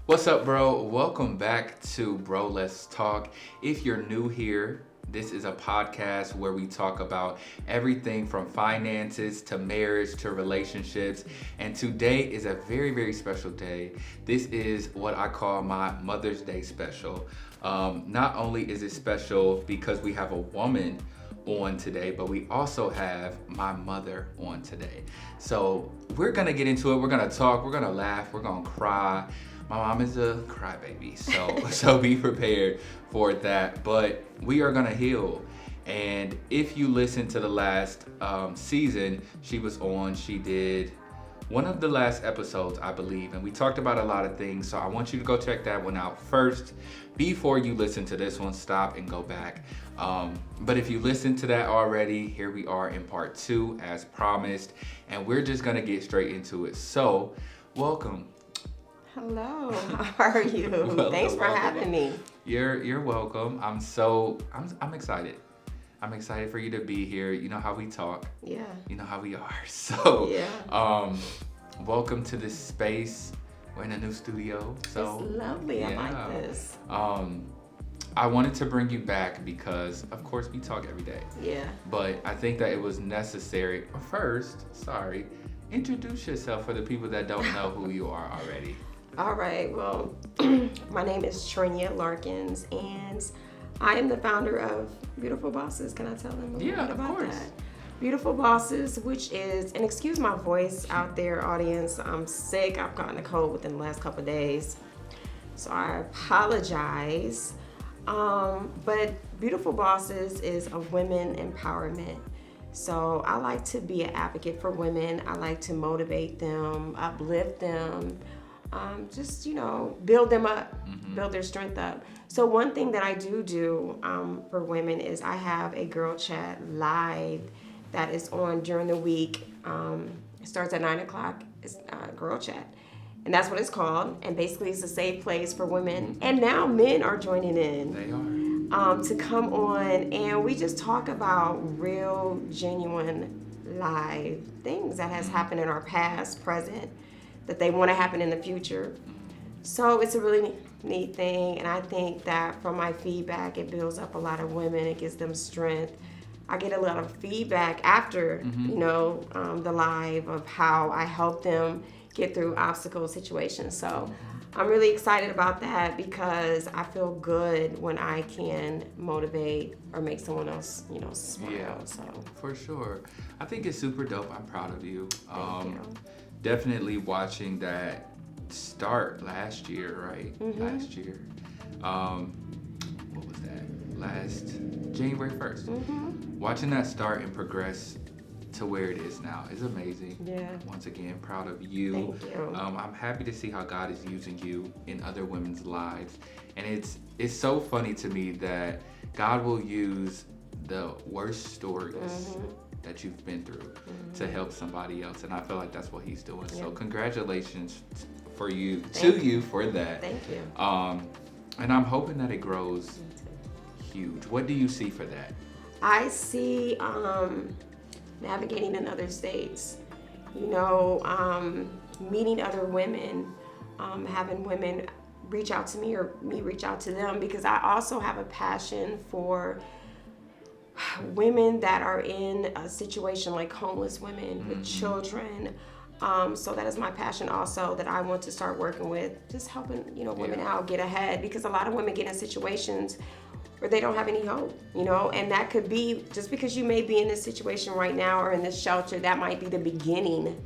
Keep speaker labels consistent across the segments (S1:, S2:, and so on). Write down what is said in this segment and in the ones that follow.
S1: What's up, bro? Welcome back to Bro Let's Talk. If you're new here, this is a podcast where we talk about everything from finances to marriage to relationships. And today is a very, very special day. This is what I call my Mother's Day special. Not only is it special because we have a woman on today, but we also have my mother on today. So we're gonna get into it. We're gonna talk. We're gonna laugh. We're gonna cry. My mom is a crybaby, so be prepared for that. But we are gonna heal. And if you listen to the last season, she was on. She did one of the last episodes, I believe, and we talked about a lot of things. So I want you to go check that one out first before you listen to this one. Stop and go back. But if you listened to that already, here we are in part 2 as promised, and we're just gonna get straight into it. So, welcome.
S2: Hello, how are you? Thanks for having me.
S1: You're welcome. I'm excited. I'm excited for you to be here. You know how we talk.
S2: Yeah.
S1: You know how we are. So,
S2: yeah.
S1: Welcome to this space. We're in a new studio. So
S2: it's lovely.
S1: Yeah.
S2: I like this.
S1: I wanted to bring you back because, of course, we talk every day.
S2: Yeah.
S1: But I think that it was necessary. First, introduce yourself for the people that don't know who you are already.
S2: All right. Well, my name is Tryntje Larkins, and I am the founder of Beautiful Bosses. Can I tell them a little bit about that? Beautiful Bosses, which is, and excuse my voice out there, audience. I'm sick. I've gotten a cold within the last couple of days, so I apologize. But Beautiful Bosses is a women empowerment. So I like to be an advocate for women. I like to motivate them, uplift them, just, build them up, build their strength up. So one thing that I do for women is I have a girl chat live that is on during the week. It starts at 9:00. It's girl chat. And that's what it's called. And basically it's a safe place for women. And now men are joining in.
S1: They are.
S2: To come on, and we just talk about real, genuine, live things that has happened in our past, present, that they want to happen in the future. So it's a really neat thing, and I think that from my feedback, it builds up a lot of women. It gives them strength. I get a lot of feedback after, the live of how I help them get through obstacle situations. So I'm really excited about that because I feel good when I can motivate or make someone else, smile.
S1: Yeah,
S2: so
S1: for sure. I think it's super dope. I'm proud of you.
S2: Thank you.
S1: Definitely watching that start last year, right? Last year. What was that? Last January 1st. Watching that start and progress to where it is now is amazing.
S2: Yeah.
S1: Once again, proud of you.
S2: Thank you.
S1: I'm happy to see how God is using you in other women's lives. And it's so funny to me that God will use the worst stories that you've been through to help somebody else. And I feel like that's what he's doing. Yeah. So congratulations for you, you for that.
S2: Thank you.
S1: And I'm hoping that it grows huge. What do you see for that?
S2: I see navigating in other states, meeting other women, having women reach out to me or me reach out to them, because I also have a passion for women that are in a situation like homeless women with children. So that is my passion also, that I want to start working with, just helping, women out, get ahead, because a lot of women get in situations where they don't have any hope, and that could be just because you may be in this situation right now or in this shelter, that might be the beginning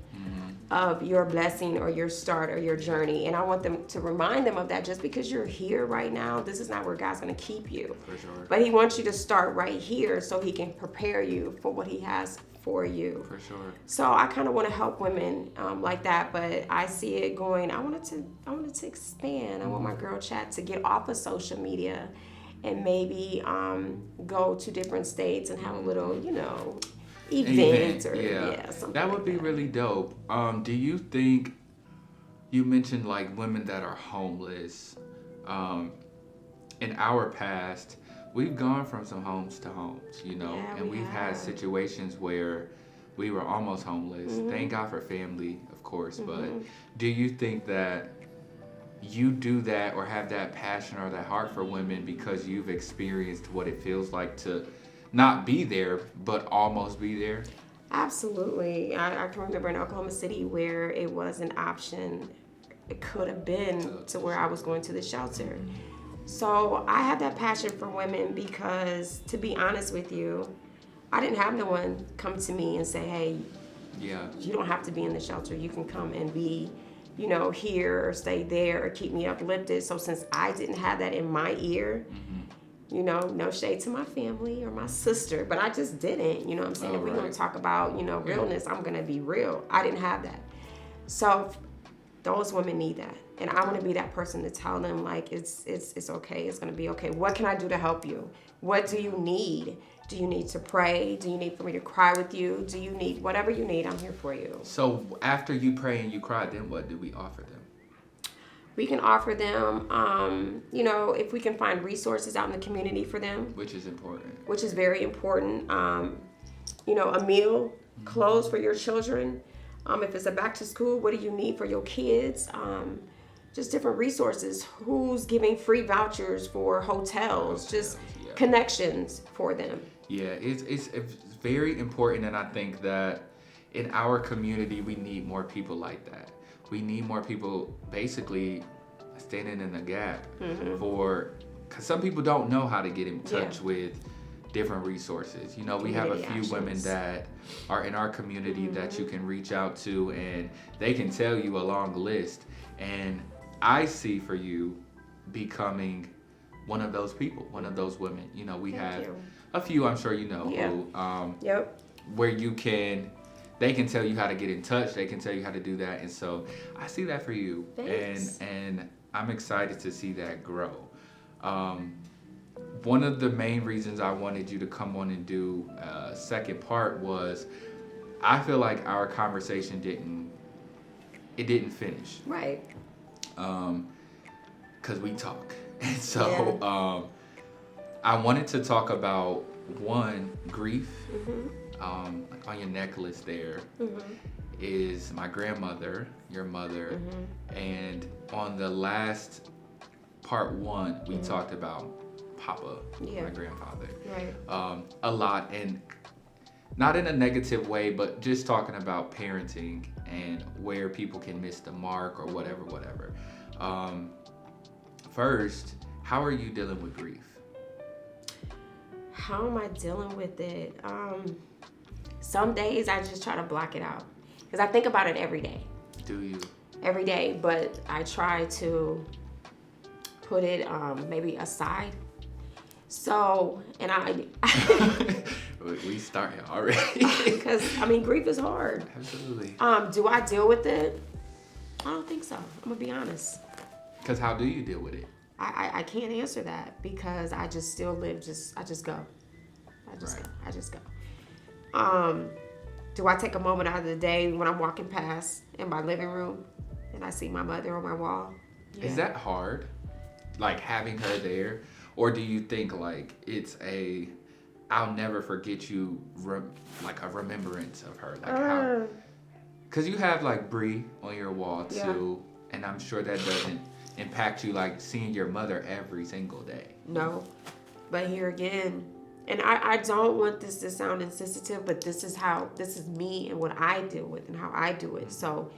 S2: of your blessing or your start or your journey. And I want them to remind them of that. Just because you're here right now, this is not where God's going to keep you.
S1: For sure.
S2: But he wants you to start right here so he can prepare you for what he has for you.
S1: For sure.
S2: So I kind of want to help women like that, but I see it going, I wanted to expand. I want my girl chat to get off of social media and maybe go to different states and have a little, event or something.
S1: That would be really dope. Do you think, you mentioned like women that are homeless, in our past, we've gone from some homes to homes, and we've had situations where we were almost homeless. Thank God for family, of course, but do you think that you do that or have that passion or that heart for women because you've experienced what it feels like to not be there, but almost be there?
S2: Absolutely. I can remember in Oklahoma City where it was an option. It could have been to where I was going to the shelter. So I have that passion for women because, to be honest with you, I didn't have no one come to me and say, hey, you don't have to be in the shelter. You can come and be, here or stay there or keep me uplifted. So since I didn't have that in my ear, no shade to my family or my sister, but I just didn't, what I'm saying? If we're going to talk about, realness, I'm going to be real. I didn't have that. So those women need that. And I want to be that person to tell them, like, it's okay. It's going to be okay. What can I do to help you? What do you need? Do you need to pray? Do you need for me to cry with you? Do you need whatever you need? I'm here for you.
S1: So after you pray and you cry, then what do we offer them?
S2: We can offer them, if we can find resources out in the community for them.
S1: Which is important.
S2: Which is very important. A meal, clothes for your children. If it's a back to school, what do you need for your kids? Just different resources. Who's giving free vouchers for hotels? Just connections for them.
S1: Yeah, it's very important, and I think that in our community, we need more people like that. We need more people basically standing in the gap because some people don't know how to get in touch with different resources. We have a few women that are in our community that you can reach out to, and they can tell you a long list. And I see for you becoming one of those people, one of those women. We have a few, I'm sure who, where they can tell you how to get in touch. They can tell you how to do that. And so I see that for you.
S2: Thanks.
S1: And I'm excited to see that grow. One of the main reasons I wanted you to come on and do a second part was I feel like our conversation didn't finish.
S2: Right.
S1: Because we talk. And so I wanted to talk about, one, grief. Like on your necklace there is my grandmother, your mother, and on the last part 1 we talked about Papa, my grandfather, a lot, and not in a negative way, but just talking about parenting and where people can miss the mark or whatever. First, how are you dealing with grief?
S2: How am I dealing with it? Some days I just try to block it out because I think about it every day.
S1: Do you?
S2: Every day, but I try to put it maybe aside. So, and
S1: we started already.
S2: Because grief is hard.
S1: Absolutely.
S2: Do I deal with it? I don't think so. I'm gonna be honest.
S1: Because how do you deal with it?
S2: I can't answer that because I just still live. I just go. I just go. Do I take a moment out of the day when I'm walking past in my living room and I see my mother on my wall? Yeah.
S1: Is that hard? Like having her there? Or do you think like it's I'll never forget you, like a remembrance of her? Like how? Because you have like Bree on your wall too, and I'm sure that doesn't impact you like seeing your mother every single day.
S2: No, but here again, and I don't want this to sound insensitive, but this is me and what I deal with and how I do it. So,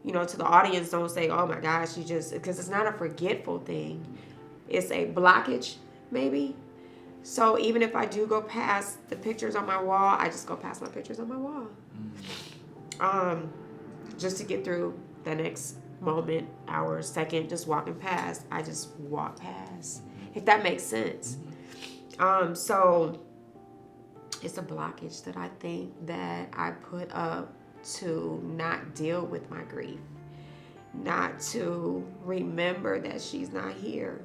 S2: to the audience, don't say, oh my gosh, because it's not a forgetful thing. It's a blockage, maybe. So even if I do go past the pictures on my wall, I just go past my pictures on my wall. Just to get through the next moment, hour, second, just walking past. I just walk past, if that makes sense. So it's a blockage that I think that I put up to not deal with my grief, not to remember that she's not here.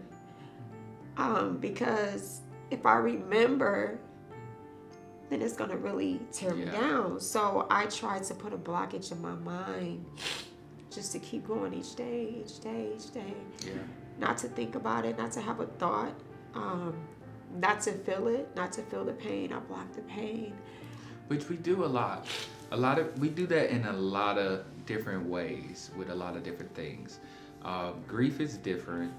S2: Because if I remember, then it's gonna really tear me down. So I try to put a blockage in my mind just to keep going each day.
S1: Yeah.
S2: Not to think about it, not to have a thought, not to feel it, not to feel the pain. I block the pain.
S1: Which we do a lot. We do that in a lot of different ways with a lot of different things. Grief is different.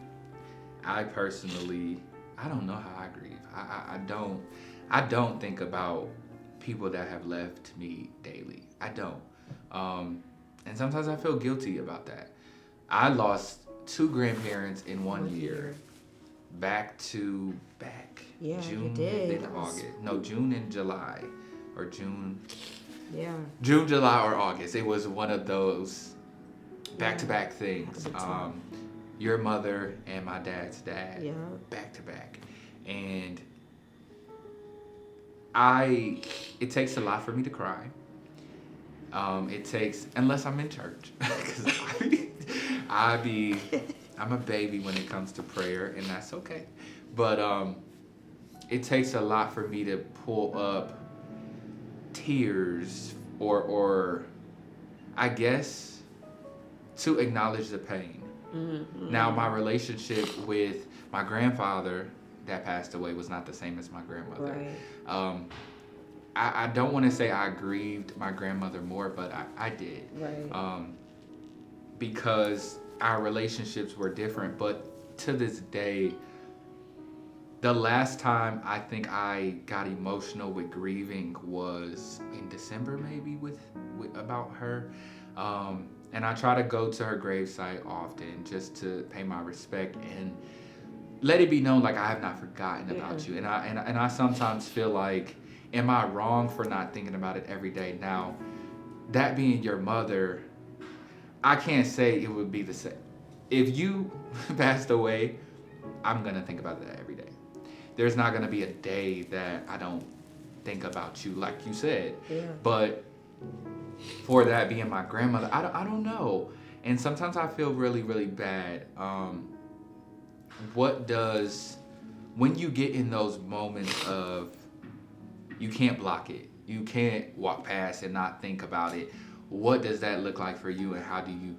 S1: I personally, I don't know how I grieve. I don't think about people that have left me daily. I don't. And sometimes I feel guilty about that. I lost 2 grandparents in 1 year. Back to back.
S2: Yeah,
S1: June
S2: you did.
S1: and August. No, June and July. Or June.
S2: Yeah.
S1: June, July, or August. It was one of those back-to-back things. Your mother and my dad's dad.
S2: Yeah.
S1: Back-to-back. And it takes a lot for me to cry. It takes, unless I'm in church. Because I'm a baby when it comes to prayer, and that's okay. But it takes a lot for me to pull up tears or I guess to acknowledge the pain. Mm-hmm. Now, my relationship with my grandfather that passed away was not the same as my grandmother.
S2: Right.
S1: I don't want to say I grieved my grandmother more, but I did.
S2: Right.
S1: Because our relationships were different, but to this day, the last time I think I got emotional with grieving was in December, maybe with about her. And I try to go to her gravesite often just to pay my respect and let it be known like I have not forgotten about you. And I sometimes feel like, am I wrong for not thinking about it every day? Now, that being your mother, I can't say it would be the same. If you passed away, I'm going to think about that every day. There's not going to be a day that I don't think about you, like you said. Yeah. But for that being my grandmother, I don't know. And sometimes I feel really, really bad. When you get in those moments of, you can't block it, you can't walk past and not think about it, what does that look like for you, and how do you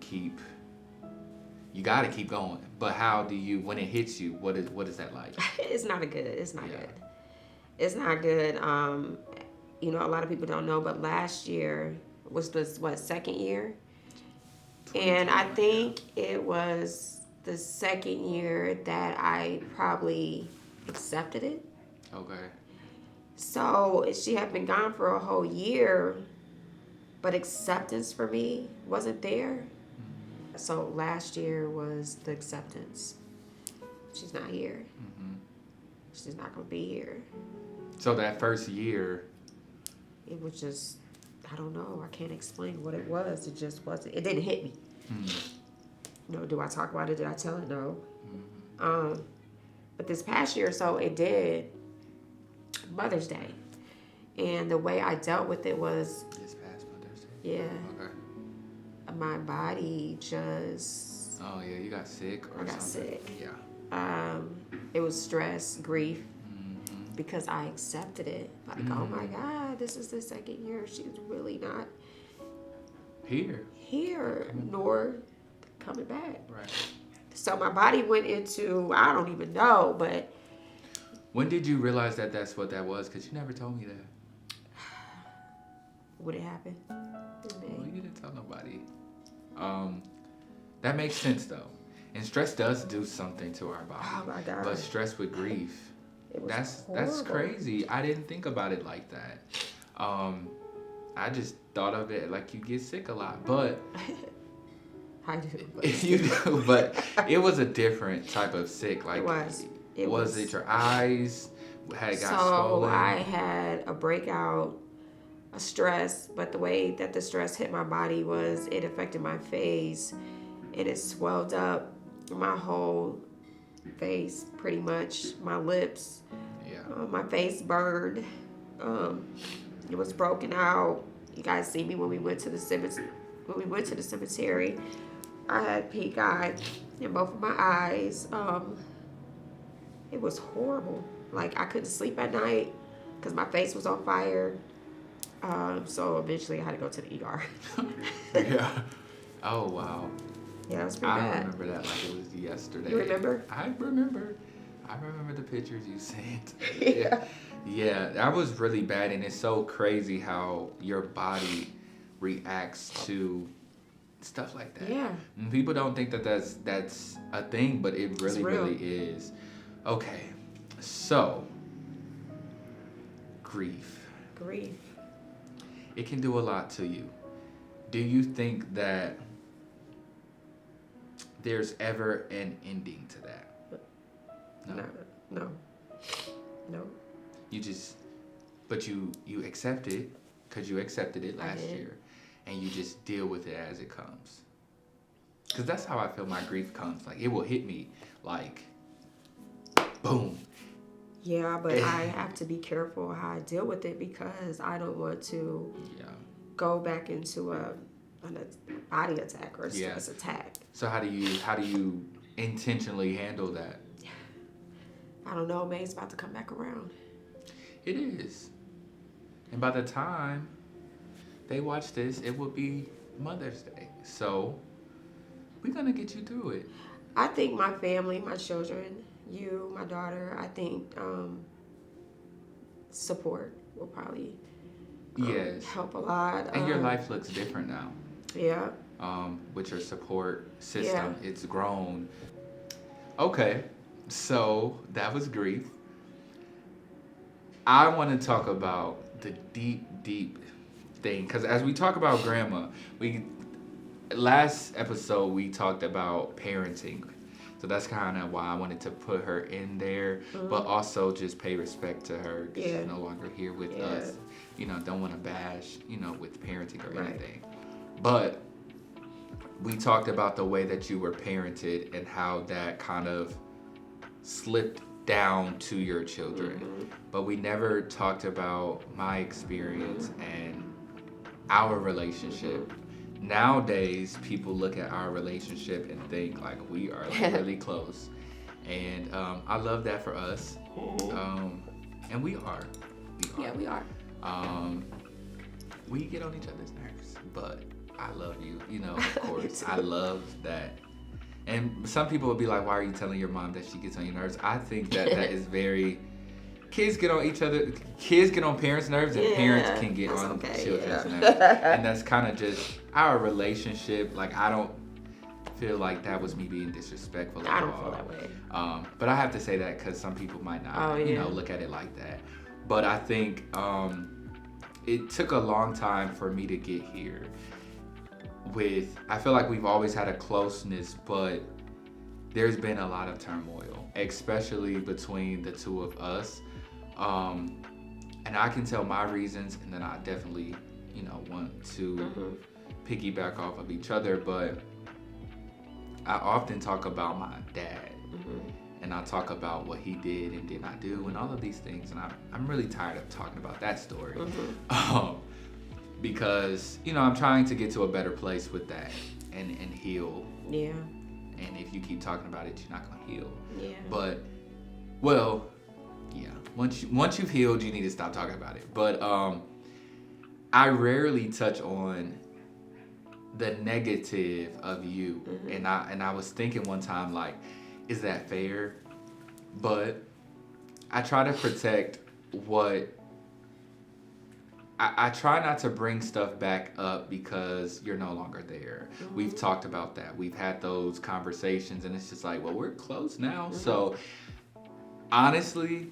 S1: you got to keep going, but how do you, when it hits you, what is that like?
S2: It's not good. It's not good. A lot of people don't know, but last year was second year? And I think it was the second year that I probably accepted it.
S1: Okay.
S2: So she had been gone for a whole year, but acceptance for me wasn't there. Mm-hmm. So last year was the acceptance. She's not here. Mm-hmm. She's not going to be here.
S1: So that first year,
S2: it was just, I don't know. I can't explain what it was. It just wasn't. It didn't hit me. Mm-hmm. Do I talk about it? Did I tell it? No. Mm-hmm. But this past year or so, it did. Mother's Day. And the way I dealt with it was...
S1: This past Mother's Day?
S2: Yeah. Okay. My body just...
S1: Oh, yeah. You got sick or something? I got sick.
S2: Yeah. It was stress, grief. Because I accepted it. Like, oh my God, this is the second year. She's really not here, nor coming back. Right. So my body went into, I don't even know, but.
S1: When did you realize that that's what that was? Because you never told me that.
S2: Would it happen?
S1: Well, you didn't tell nobody. That makes sense though. And stress does do something to our body.
S2: Oh my God.
S1: But stress with grief. That's crazy. I didn't think about it like that. I just thought of it like you get sick a lot, but
S2: I do.
S1: You do, but it was a different type of sick. Like
S2: it was.
S1: Was it your eyes? Got
S2: swollen?
S1: So
S2: I had a breakout, a stress, but the way that the stress hit my body was it affected my face, and it swelled up my whole face, pretty much. My lips, my face burned. It was broken out. You guys see me when we went to the cemetery. I had pink eye in both of my eyes. It was horrible. Like, I couldn't sleep at night because my face was on fire. So eventually I had to go to the ER.
S1: Yeah. Oh, wow.
S2: Yeah, it was pretty bad.
S1: I remember that like it was yesterday.
S2: You remember?
S1: I remember the pictures you sent. Yeah, that was really bad, and it's so crazy how your body reacts to stuff like that.
S2: Yeah.
S1: And people don't think that that's a thing, but it really is. Okay, so grief. It can do a lot to you. Do you think that there's ever an ending to that?
S2: No.
S1: But you accept it because you accepted it last year, and you just deal with it as it comes. Because that's how I feel my grief comes. Like, it will hit me like, boom.
S2: Yeah, but I have to be careful how I deal with it because I don't want to go back into a body attack or a stress attack.
S1: So how do you intentionally handle that?
S2: I don't know, man. It's about to come back around.
S1: It is. And by the time they watch this, it will be Mother's Day. So we're going to get you through it.
S2: I think my family, my children, you, my daughter, I think support will probably help a lot.
S1: And your life looks different now.
S2: Yeah.
S1: With your support system. Yeah. It's grown. Okay. So that was grief. I want to talk about the deep thing. Because as we talk about grandma, last episode we talked about parenting. So that's kind of why I wanted to put her in there, but also just pay respect to her because she's no longer here with us. Don't want to bash, with parenting or anything. But we talked about the way that you were parented and how that kind of slipped down to your children. But we never talked about my experience and our relationship. Nowadays, people look at our relationship and think like we are really close. And I love that for us. And we are.
S2: Yeah, we are.
S1: We get on each other's nerves, but I love you, of course. I love that. And some people would be like, why are you telling your mom that she gets on your nerves? I think that is very... Kids get on parents' nerves, and parents can get on children's nerves. And that's kind of just our relationship. Like, I don't feel like that was me being disrespectful at all.
S2: I don't feel that way.
S1: But I have to say that because some people might not, look at it like that. But I think it took a long time for me to get here. I feel like we've always had a closeness, but there's been a lot of turmoil, especially between the two of us. And I can tell my reasons, and then I definitely, want to piggyback off of each other. But I often talk about my dad, and I talk about what he did and did not do, and all of these things. And I'm really tired of talking about that story, because I'm trying to get to a better place with that and heal.
S2: Yeah.
S1: And if you keep talking about it, you're not gonna heal.
S2: Yeah.
S1: But, once you've healed, you need to stop talking about it. But I rarely touch on the negative of you. And I was thinking one time, like, is that fair? But I try to protect what I try not to bring stuff back up because you're no longer there. We've talked about that. We've had those conversations, and it's just like, well, we're close now. So honestly,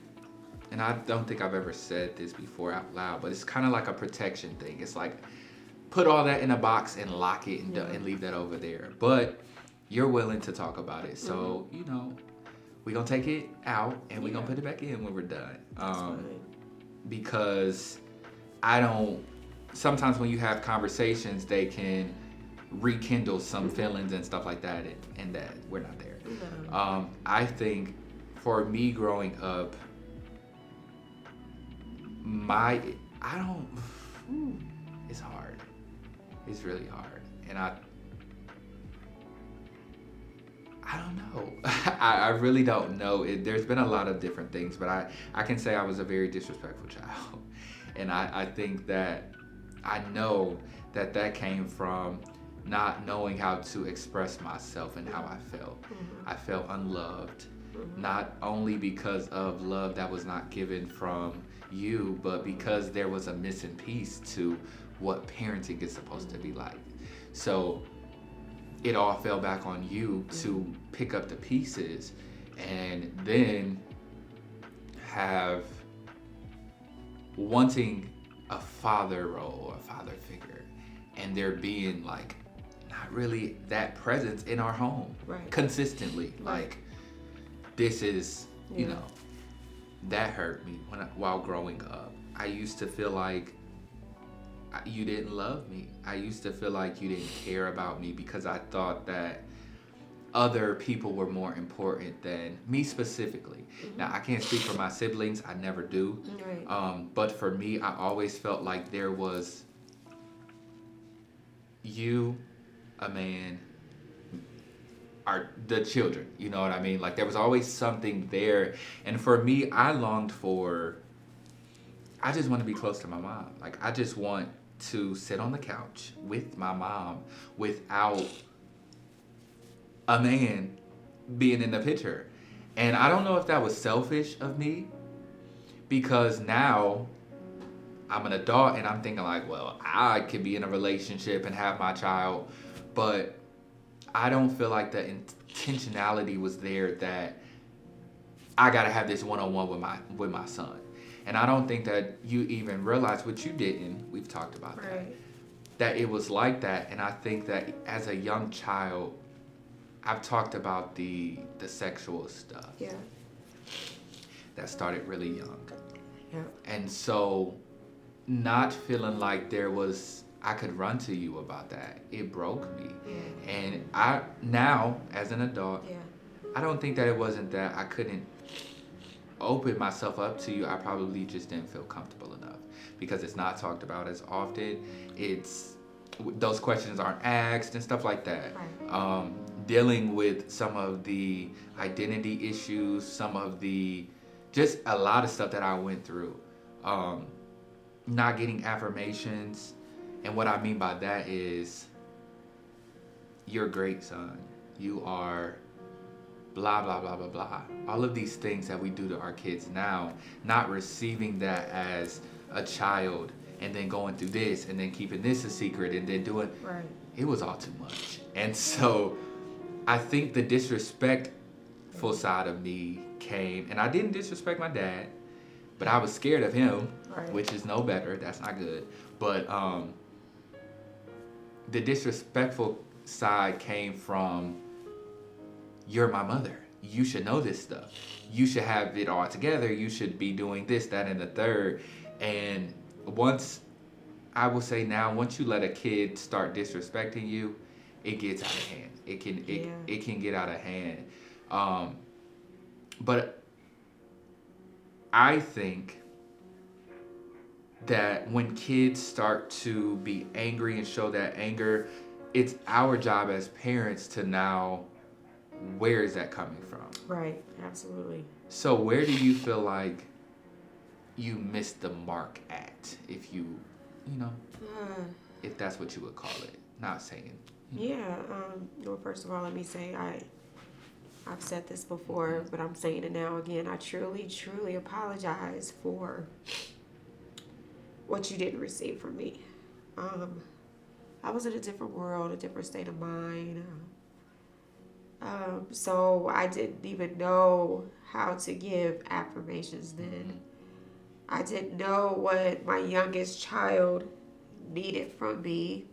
S1: and I don't think I've ever said this before out loud, but it's kind of like a protection thing. It's like, put all that in a box and lock it and leave that over there. But you're willing to talk about it. So, we're going to take it out and we're going to put it back in when we're done. Because sometimes when you have conversations, they can rekindle some feelings and stuff like that, and that we're not there. I think for me growing up, it's hard. It's really hard. And I don't know. I really don't know. There's been a lot of different things, but I can say I was a very disrespectful child. And I think that I know that came from not knowing how to express myself and how I felt. I felt unloved, not only because of love that was not given from you, but because there was a missing piece to what parenting is supposed to be like. So it all fell back on you to pick up the pieces and then have wanting a father role or a father figure, and there being like not really that presence in our home consistently. Like, this is, you know, that hurt me while growing up. I used to feel like you didn't love me. I used to feel like you didn't care about me because I thought that other people were more important than me specifically. Now, I can't speak for my siblings. I never do. But for me, I always felt like there was you, a man, the children. You know what I mean? Like, there was always something there. And for me, I just want to be close to my mom. Like, I just want to sit on the couch with my mom without a man being in the picture. And I don't know if that was selfish of me, because now I'm an adult and I'm thinking like, well, I could be in a relationship and have my child, but I don't feel like the intentionality was there that I gotta have this one-on-one with my son. And I don't think that you even realize, what you didn't, we've talked about that it was like that. And I think that as a young child, I've talked about the sexual stuff that started really young. And so not feeling like I could run to you about that, it broke me. And I now, as an adult, I don't think that it wasn't that I couldn't open myself up to you. I probably just didn't feel comfortable enough because it's not talked about as often. Those questions aren't asked and stuff like that. Dealing with some of the identity issues, just a lot of stuff that I went through. Not getting affirmations. And what I mean by that is, you're great, son. You are blah, blah, blah, blah, blah. All of these things that we do to our kids now, not receiving that as a child and then going through this and then keeping this a secret and then doing, it was all too much. And so I think the disrespectful side of me came, and I didn't disrespect my dad, but I was scared of him, which is no better. That's not good. But the disrespectful side came from, you're my mother. You should know this stuff. You should have it all together. You should be doing this, that, and the third. And once you let a kid start disrespecting you, it gets out of hand. It can get out of hand. But I think that when kids start to be angry and show that anger, it's our job as parents to now, where is that coming from?
S2: Right, absolutely.
S1: So where do you feel like you missed the mark at, if if that's what you would call it? Not saying.
S2: Well, first of all, let me say I've said this before, but I'm saying it now again. I truly, truly apologize for what you didn't receive from me. I was in a different world, a different state of mind. So I didn't even know how to give affirmations then. I didn't know what my youngest child needed from me.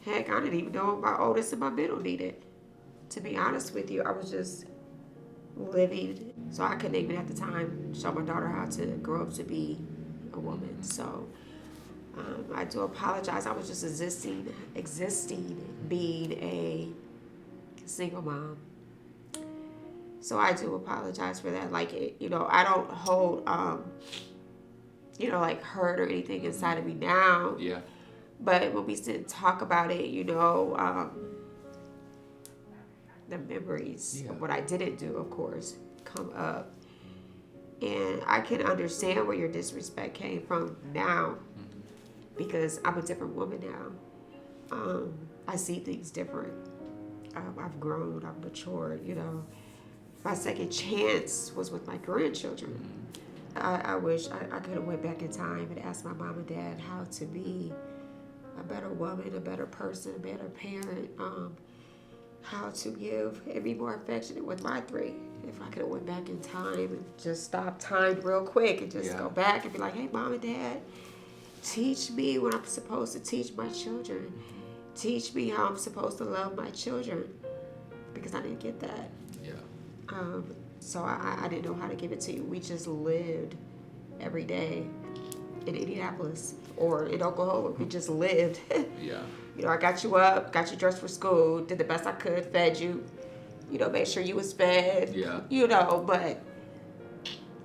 S2: Heck, I didn't even know what my oldest and my middle needed. To be honest with you, I was just living. So I couldn't even at the time show my daughter how to grow up to be a woman. So I do apologize. I was just existing, being a single mom. So I do apologize for that. Like, I don't hold, like hurt or anything inside of me now.
S1: Yeah.
S2: But when we sit and talk about it, the memories of what I didn't do, of course, come up. And I can understand where your disrespect came from now, because I'm a different woman now. I see things different. I've grown, I've matured, My second chance was with my grandchildren. I wish I could have went back in time and asked my mom and dad how to be a better woman, a better person, a better parent. how to give and be more affectionate with my three. If I could have went back in time and just stopped time real quick and just go back and be like, hey, mom and dad, teach me what I'm supposed to teach my children. Teach me how I'm supposed to love my children. Because I didn't get that.
S1: Yeah.
S2: So I didn't know how to give it to you. We just lived every day in Indianapolis or in Oklahoma. We just lived.
S1: Yeah.
S2: You know, I got you up, got you dressed for school, did the best I could, fed you, you know, made sure you was fed.
S1: Yeah.
S2: You know, but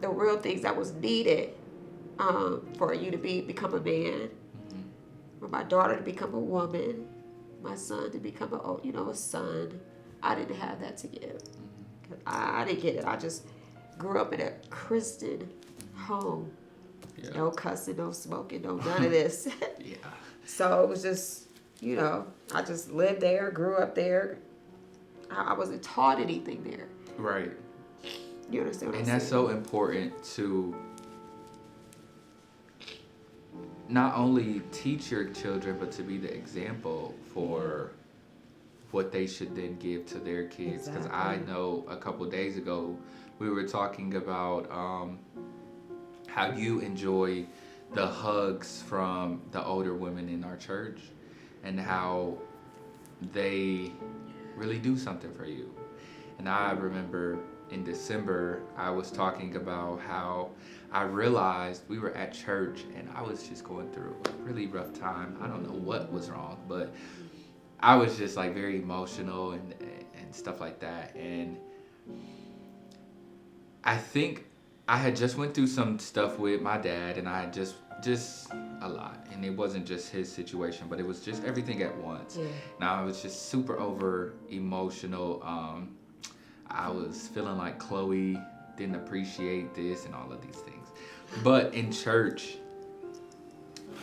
S2: the real things that was needed for you to become a man, for my daughter to become a woman, my son to become a son. I didn't have that to give. I didn't get it. I just grew up in a Christian home. Yeah. No cussing, no smoking, no none of this.
S1: Yeah.
S2: So it was just, you know, I just lived there, grew up there. I wasn't taught anything there.
S1: Right.
S2: You understand what I'm saying?
S1: And that's so important to not only teach your children, but to be the example for what they should then give to their kids. Because I know a couple days ago we were talking about how you enjoy the hugs from the older women in our church and how they really do something for you. And I remember in December I was talking about how I realized we were at church and I was just going through a really rough time. I don't know what was wrong, but I was just like very emotional and stuff like that. And I think I had just went through some stuff with my dad, and I had just a lot. And it wasn't just his situation, but it was just everything at once. Yeah. Now I was just super over emotional. I was feeling like Chloe didn't appreciate this and all of these things. But in church,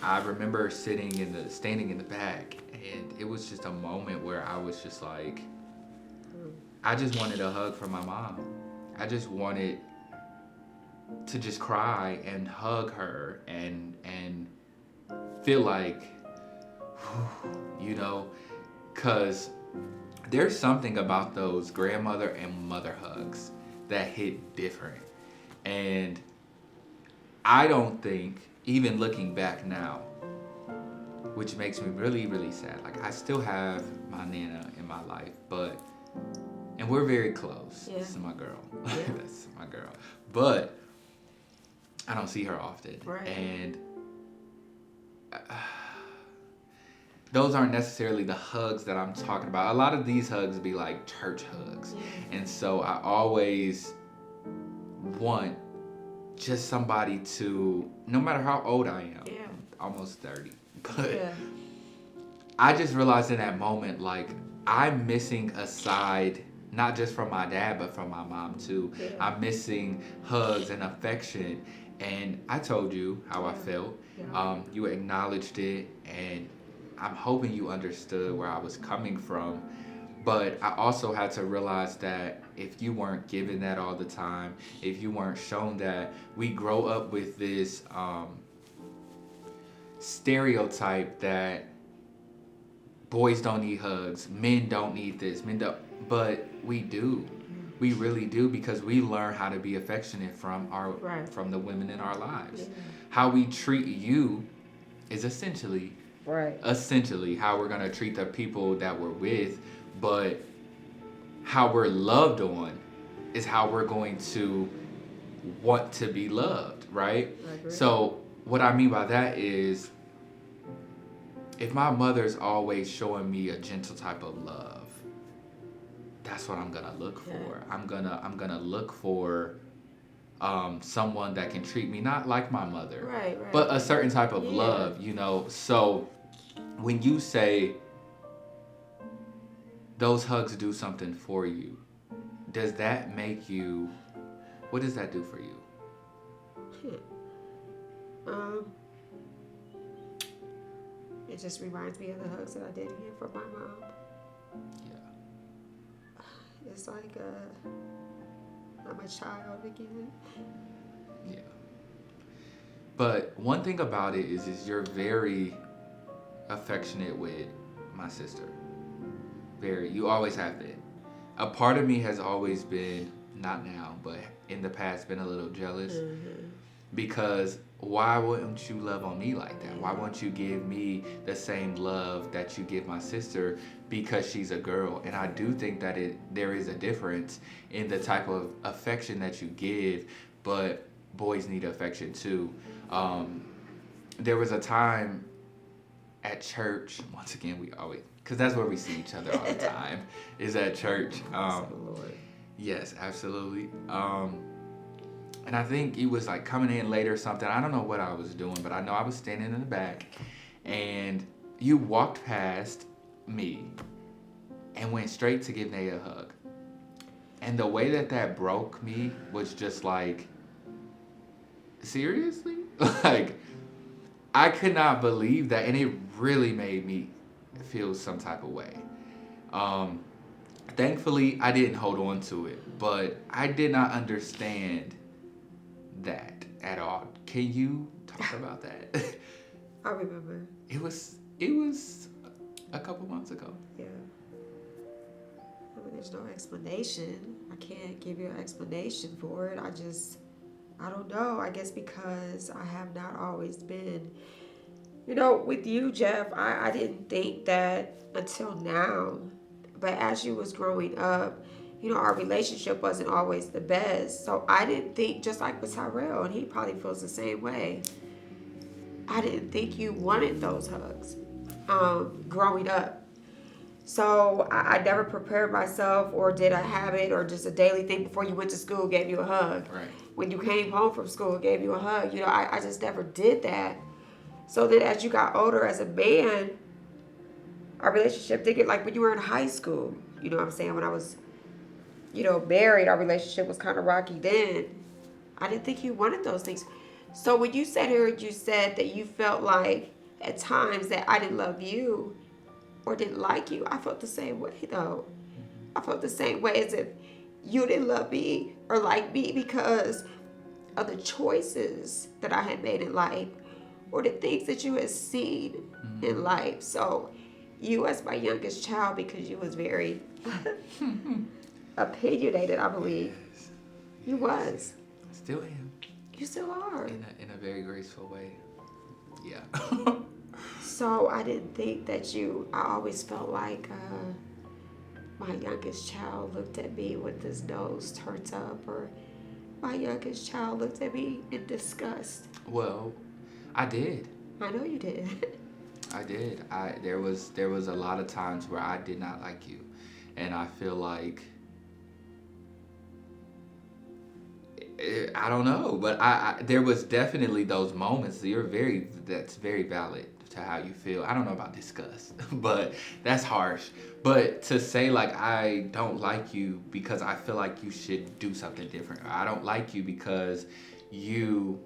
S1: I remember standing in the back, and it was just a moment where I was just like, I just wanted a hug from my mom. I just wanted to just cry and hug her and feel like, you know, because there's something about those grandmother and mother hugs that hit different. And I don't think, even looking back now, which makes me really, really sad. Like, I still have my Nana in my life, and we're very close. Yeah. This is my girl. Yeah. That's my girl. But I don't see her often. Right. And those aren't necessarily the hugs that I'm talking about. A lot of these hugs be like church hugs. Yeah. And so I always want just somebody to, no matter how old I am, almost 30, but I just realized in that moment, like, I'm missing a side, not just from my dad, but from my mom too. Yeah. I'm missing hugs and affection. And I told you how I felt. Yeah. You acknowledged it, and I'm hoping you understood where I was coming from. But I also had to realize that if you weren't given that all the time, if you weren't shown that, we grow up with this stereotype that boys don't need hugs, men don't need this, but we do. We really do, because we learn how to be affectionate from the women in our lives. Yeah. How we treat you is essentially how we're gonna treat the people that we're with, but how we're loved on is how we're going to want to be loved, right? So what I mean by that is, if my mother's always showing me a gentle type of love, that's what I'm gonna look for. I'm gonna look for someone that can treat me not like my mother, but a certain type of love, you know. So when you say those hugs do something for you, does that make you? What does that do for you?
S2: It just reminds me of the hugs that I did get from my mom. Yeah. It's like I'm a child again.
S1: Yeah. But one thing about it is you're very affectionate with my sister. Very. You always have been. A part of me has always been, not now, but in the past, been a little jealous. Because why wouldn't you love on me like that? Why wouldn't you give me the same love that you give my sister because she's a girl? And I do think that there is a difference in the type of affection that you give, but boys need affection too. There was a time at church, once again, we always, because that's where we see each other all the time, is at church. Yes, absolutely. And I think he was like coming in late or something. I don't know what I was doing, but I know I was standing in the back, and you walked past me and went straight to give Naya a hug. And the way that broke me was just like, seriously? Like, I could not believe that, and it really made me feel some type of way. Thankfully, I didn't hold on to it, but I did not understand that at all. Can you talk about that?
S2: I remember.
S1: It was a couple months ago.
S2: Yeah. I mean, there's no explanation. I can't give you an explanation for it. I don't know. I guess because I have not always been, with you, Jeff, I didn't think that until now. But as you was growing up, our relationship wasn't always the best. So I didn't think, just like with Tyrell, and he probably feels the same way, I didn't think you wanted those hugs growing up. So I never prepared myself or did a habit or just a daily thing before you went to school, gave you a hug.
S1: Right.
S2: When you came home from school, gave you a hug. I just never did that. So then as you got older as a man, our relationship did get like when you were in high school. You know what I'm saying? When I was, married, our relationship was kind of rocky then. I didn't think you wanted those things. So when you sat here and you said that you felt like at times that I didn't love you or didn't like you, I felt the same way though. I felt the same way as if you didn't love me or like me because of the choices that I had made in life or the things that you had seen in life. So you as my youngest child, because you was very opinionated, I believe. You was.
S1: Still am.
S2: You still are.
S1: In a very graceful way. Yeah.
S2: So I didn't think that I always felt like my youngest child looked at me with his nose turned up, or my youngest child looked at me in disgust.
S1: Well, I did.
S2: I know you did.
S1: I did. There was a lot of times where I did not like you, and I feel like I don't know, but there was definitely those moments. That's very valid to how you feel. I don't know about disgust, but that's harsh. But to say like I don't like you because I feel like you should do something different. I don't like you because you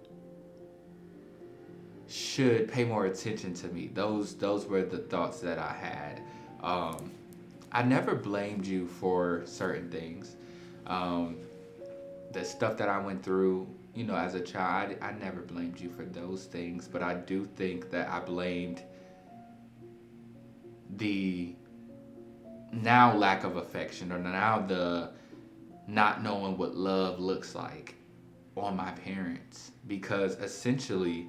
S1: should pay more attention to me. Those were the thoughts that I had. I never blamed you for certain things. The stuff that I went through, as a child, I never blamed you for those things, but I do think that I blamed the now lack of affection or now the not knowing what love looks like on my parents, because essentially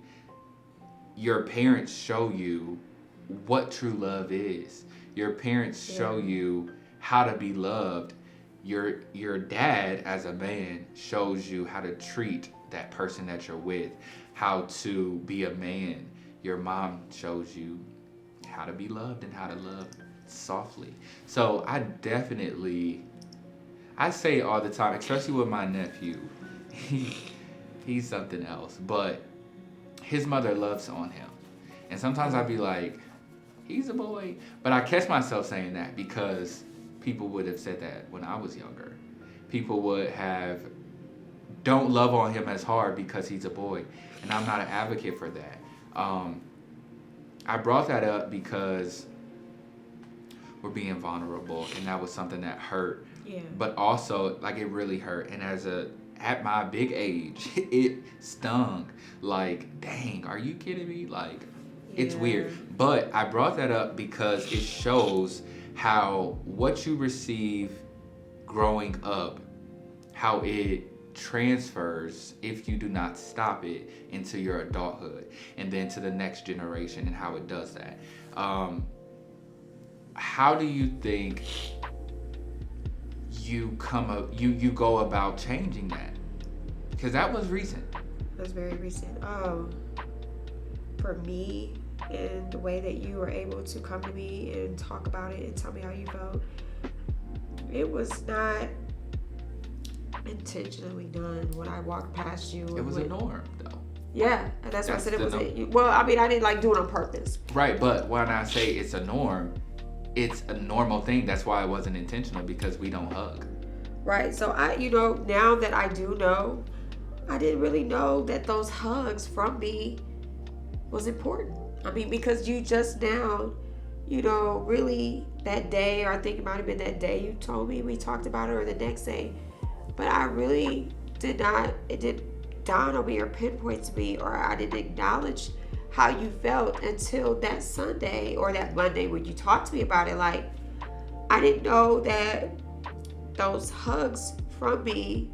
S1: your parents show you what true love is. Your parents show you how to be loved. Your dad, as a man, shows you how to treat that person that you're with, how to be a man. Your mom shows you how to be loved and how to love softly. So I say all the time, especially with my nephew, he's something else, but his mother loves on him. And sometimes I'd be like, he's a boy. But I catch myself saying that because people would have said that when I was younger. People would have, don't love on him as hard because he's a boy. And I'm not an advocate for that. I brought that up because we're being vulnerable, and that was something that hurt. Yeah. But also, like, it really hurt. And at my big age, it stung. Like, dang, are you kidding me? Like, it's weird. But I brought that up because it shows how what you receive growing up, how it transfers if you do not stop it into your adulthood and then to the next generation, and how it does that. How do you think you go about changing that? Because that was recent.
S2: That's very recent. For me, and the way that you were able to come to me and talk about it and tell me how you felt, it was not intentionally done. When I walked past you,
S1: it was a norm, though.
S2: Yeah, and that's why I said it was. Well, I mean, I didn't like do it on purpose.
S1: Right, but when I say it's a norm, it's a normal thing. That's why it wasn't intentional, because we don't hug.
S2: Right. So now that I do know, I didn't really know that those hugs from me was important. I mean, because you just now, really that day, or I think it might have been that day you told me, we talked about it, or the next day. But I really did not, it didn't dawn on me or pinpoint to me, or I didn't acknowledge how you felt until that Sunday or that Monday when you talked to me about it. Like, I didn't know that those hugs from me,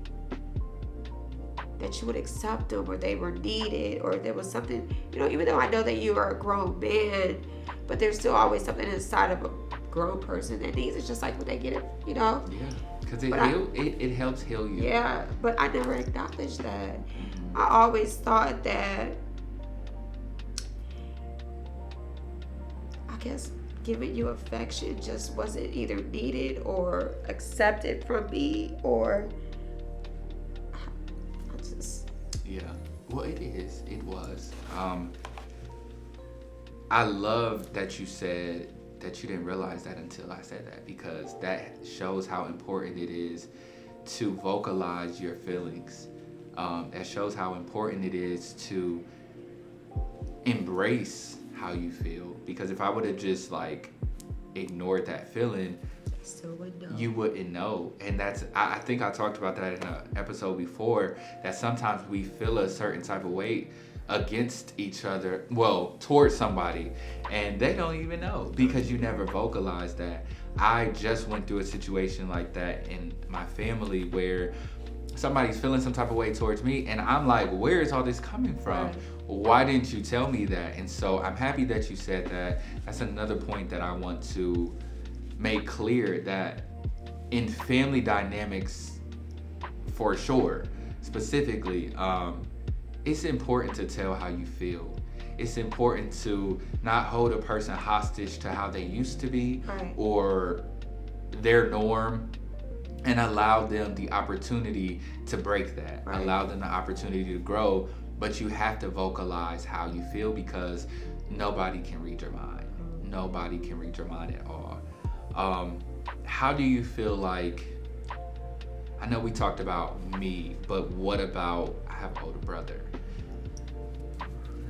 S2: that you would accept them, or they were needed, or there was something, even though I know that you are a grown man, but there's still always something inside of a grown person that needs. It's just like when they get it,
S1: Yeah, because it helps heal you.
S2: Yeah, but I never acknowledged that. I always thought that, I guess, giving you affection just wasn't either needed or accepted from me, or
S1: Yeah, well, it was. I love that you said that you didn't realize that until I said that, because that shows how important it is to vocalize your feelings. That shows how important it is to embrace how you feel, because if I would have just ignored that feeling,
S2: still wouldn't know.
S1: You wouldn't know. And I think I talked about that in an episode before, that sometimes we feel a certain type of way against each other, towards somebody, and they don't even know, because you never vocalized that. I just went through a situation like that in my family where somebody's feeling some type of way towards me, and I'm like, where is all this coming from? Right. Why didn't you tell me that? And so I'm happy that you said that. That's another point that I want to make clear, that in family dynamics, for sure, specifically, it's important to tell how you feel. It's important to not hold a person hostage to how they used to be, right, or their norm, and allow them the opportunity to break that, right, allow them the opportunity to grow. But you have to vocalize how you feel, because nobody can read your mind. Nobody can read your mind at all. How do you feel like, I know we talked about me, but what about, I have an older brother.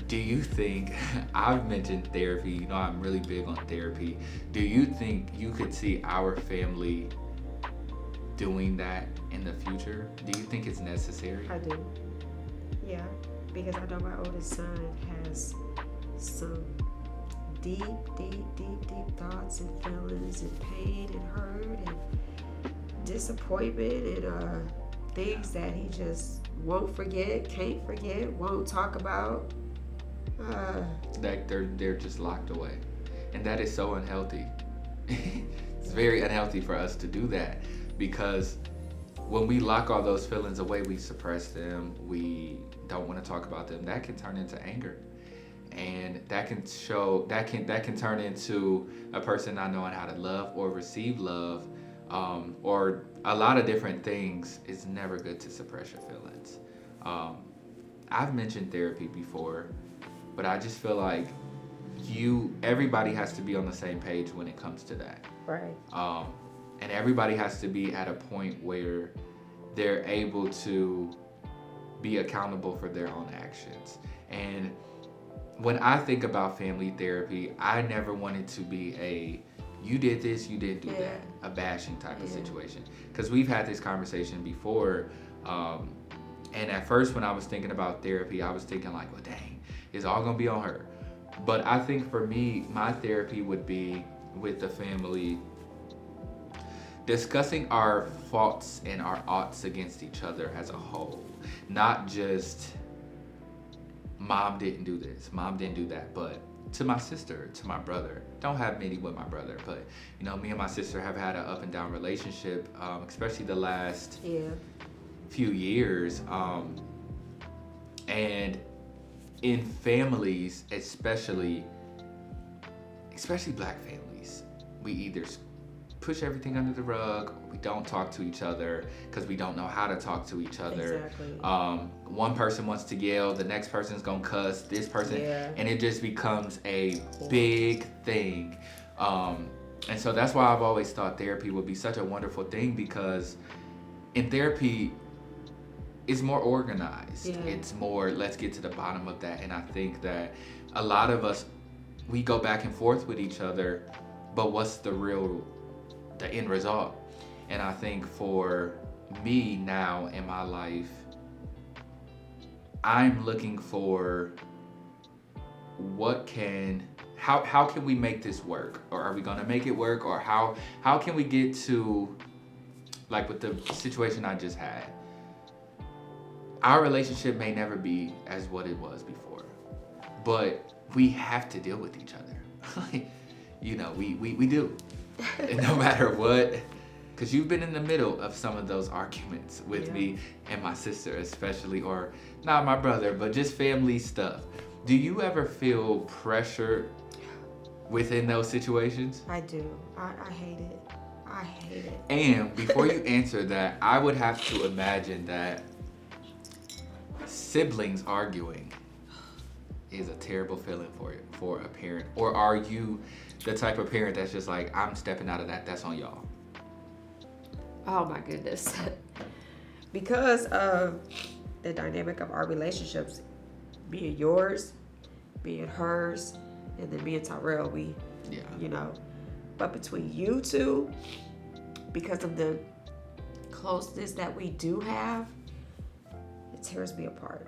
S1: Do you think, I've mentioned therapy, I'm really big on therapy. Do you think you could see our family doing that in the future? Do you think it's necessary?
S2: I do. Yeah, because I know my oldest son has some deep thoughts and feelings and pain and hurt and disappointment and things that he just won't forget, can't forget, won't talk about.
S1: That they're just locked away, and that is so unhealthy. It's very unhealthy for us to do that, because when we lock all those feelings away, we suppress them, we don't want to talk about them. That can turn into anger. And that can turn into a person not knowing how to love or receive love, or a lot of different things. It's never good to suppress your feelings. I've mentioned therapy before, but I just feel like everybody has to be on the same page when it comes to that.
S2: Right.
S1: And everybody has to be at a point where they're able to be accountable for their own actions. And when I think about family therapy, I never wanted to be you did this, you didn't do that, a bashing type of situation. Because we've had this conversation before, and at first when I was thinking about therapy, I was thinking well, dang, it's all gonna be on her. But I think for me, my therapy would be with the family discussing our faults and our oughts against each other as a whole. Not just, mom didn't do this, mom didn't do that, but to my sister, to my brother. Don't have many with my brother, but me and my sister have had an up and down relationship, especially the last few years. And in families, especially Black families, we either push everything under the rug, or we don't talk to each other because we don't know how to talk to each other.
S2: Exactly.
S1: One person wants to yell, the next person's gonna cuss, this person, and it just becomes a big thing. And so that's why I've always thought therapy would be such a wonderful thing, because in therapy, it's more organized.
S2: Yeah.
S1: It's more, let's get to the bottom of that. And I think that a lot of us, we go back and forth with each other, but what's the end result? And I think for me now in my life, I'm looking for how can we make this work? Or are we gonna make it work? Or how can we get to, like with the situation I just had, our relationship may never be as what it was before, but we have to deal with each other. We do. And no matter what, because you've been in the middle of some of those arguments with me and my sister especially, or not my brother, but just family stuff. Do you ever feel pressure within those situations?
S2: I do. I hate it. I hate it.
S1: And before you answer that, I would have to imagine that siblings arguing is a terrible feeling for a parent. Or are you the type of parent that's just like, I'm stepping out of that's on y'all?
S2: Oh my goodness. Because of the dynamic of our relationships, be it yours, be it hers, and then me and Tyrell, but between you two, because of the closeness that we do have, it tears me apart.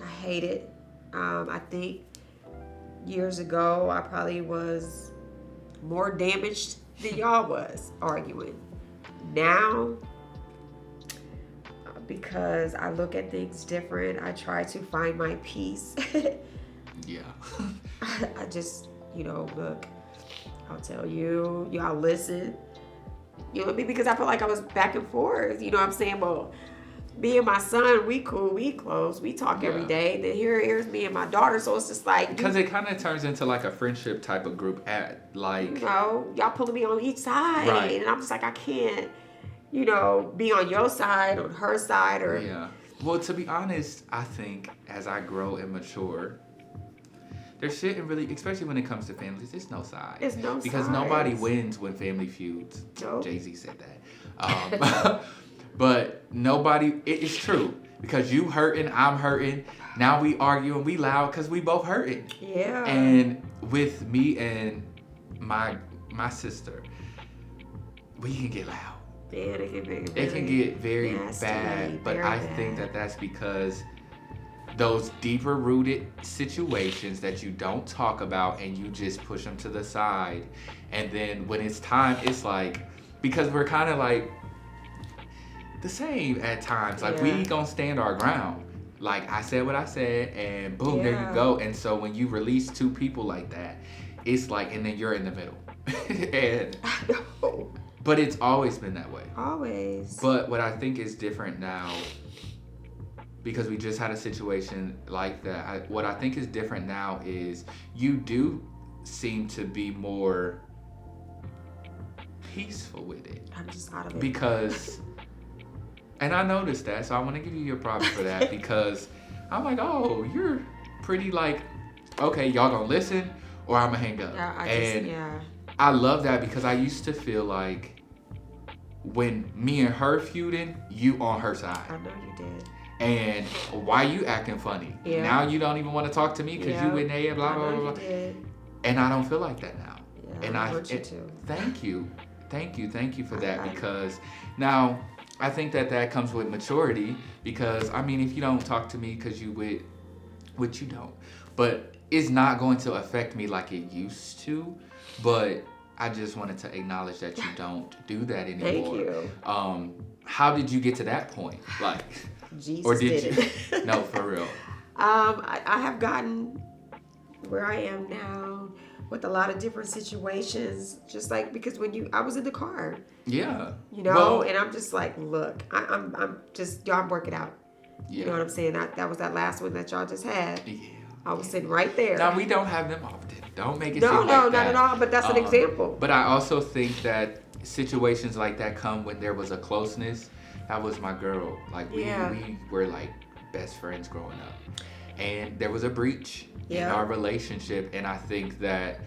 S2: I hate it. I think years ago, I probably was more damaged than y'all was arguing. Now, because I look at things different, I try to find my peace. I just, look, I'll tell you, y'all listen. You know what I mean? Because I feel like I was back and forth. You know what I'm saying? Well, me and my son, we cool, we close, we talk every day. Then here's me and my daughter, so it's just like,
S1: because it kind of turns into like a friendship type of group
S2: y'all pulling me on each side, right? And I'm just like, I can't, be on your side, on her side, or
S1: Well, to be honest, I think as I grow and mature, there shouldn't really, especially when it comes to families, there's no side.
S2: There's no side.
S1: Because nobody wins when family feuds. Nope. Jay-Z said that. But nobody, it's true. Because you hurting, I'm hurting. Now we arguing, we loud because we both hurting.
S2: Yeah.
S1: And with me and my sister, we can get loud.
S2: Yeah,
S1: it can get very
S2: nasty,
S1: bad. But
S2: very
S1: I
S2: bad.
S1: think that's because those deeper rooted situations that you don't talk about and you just push them to the side. And then when it's time, it's like, because we're kind of like, the same at times. Like, we gonna stand our ground. Like, I said what I said, and boom, there you go. And so when you release two people like that, it's like, and then you're in the middle. And but it's always been that way.
S2: Always.
S1: But what I think is different now, because we just had a situation like that, what I think is different now is you do seem to be more peaceful with it.
S2: I'm just out of it.
S1: Because... And I noticed that, so I want to give you your props for that, because I'm like, oh, you're pretty like, okay, y'all gonna listen or I'm gonna hang up. I love that, because I used to feel like when me and her feuding, you on her side.
S2: I know you did.
S1: And why you acting funny? Yeah. Now you don't even want to talk to me because you with Naya, blah, blah, blah, blah. And I don't feel like that now.
S2: Yeah,
S1: and
S2: I want you to.
S1: Thank you for that, because now I think that comes with maturity, because I mean, if you don't talk to me because you with, which you don't, but it's not going to affect me like it used to. But I just wanted to acknowledge that you don't do that anymore.
S2: Thank you.
S1: How did you get to that point? Like,
S2: Jesus
S1: or did
S2: did
S1: you?
S2: it.
S1: No, for real.
S2: I have gotten where I am now with a lot of different situations, just like because I was in the car.
S1: Yeah.
S2: And I'm just like, look, I'm just, y'all work it out.
S1: Yeah.
S2: You know what I'm saying? That was that last one that y'all just had.
S1: Yeah.
S2: I was sitting right there.
S1: Now, we don't have them often. Don't make it
S2: No,
S1: seem like
S2: not
S1: that.
S2: at all, but that's an example.
S1: But I also think that situations like that come when there was a closeness. That was my girl. Like, we were like best friends growing up. And there was a breach in our relationship. And I think that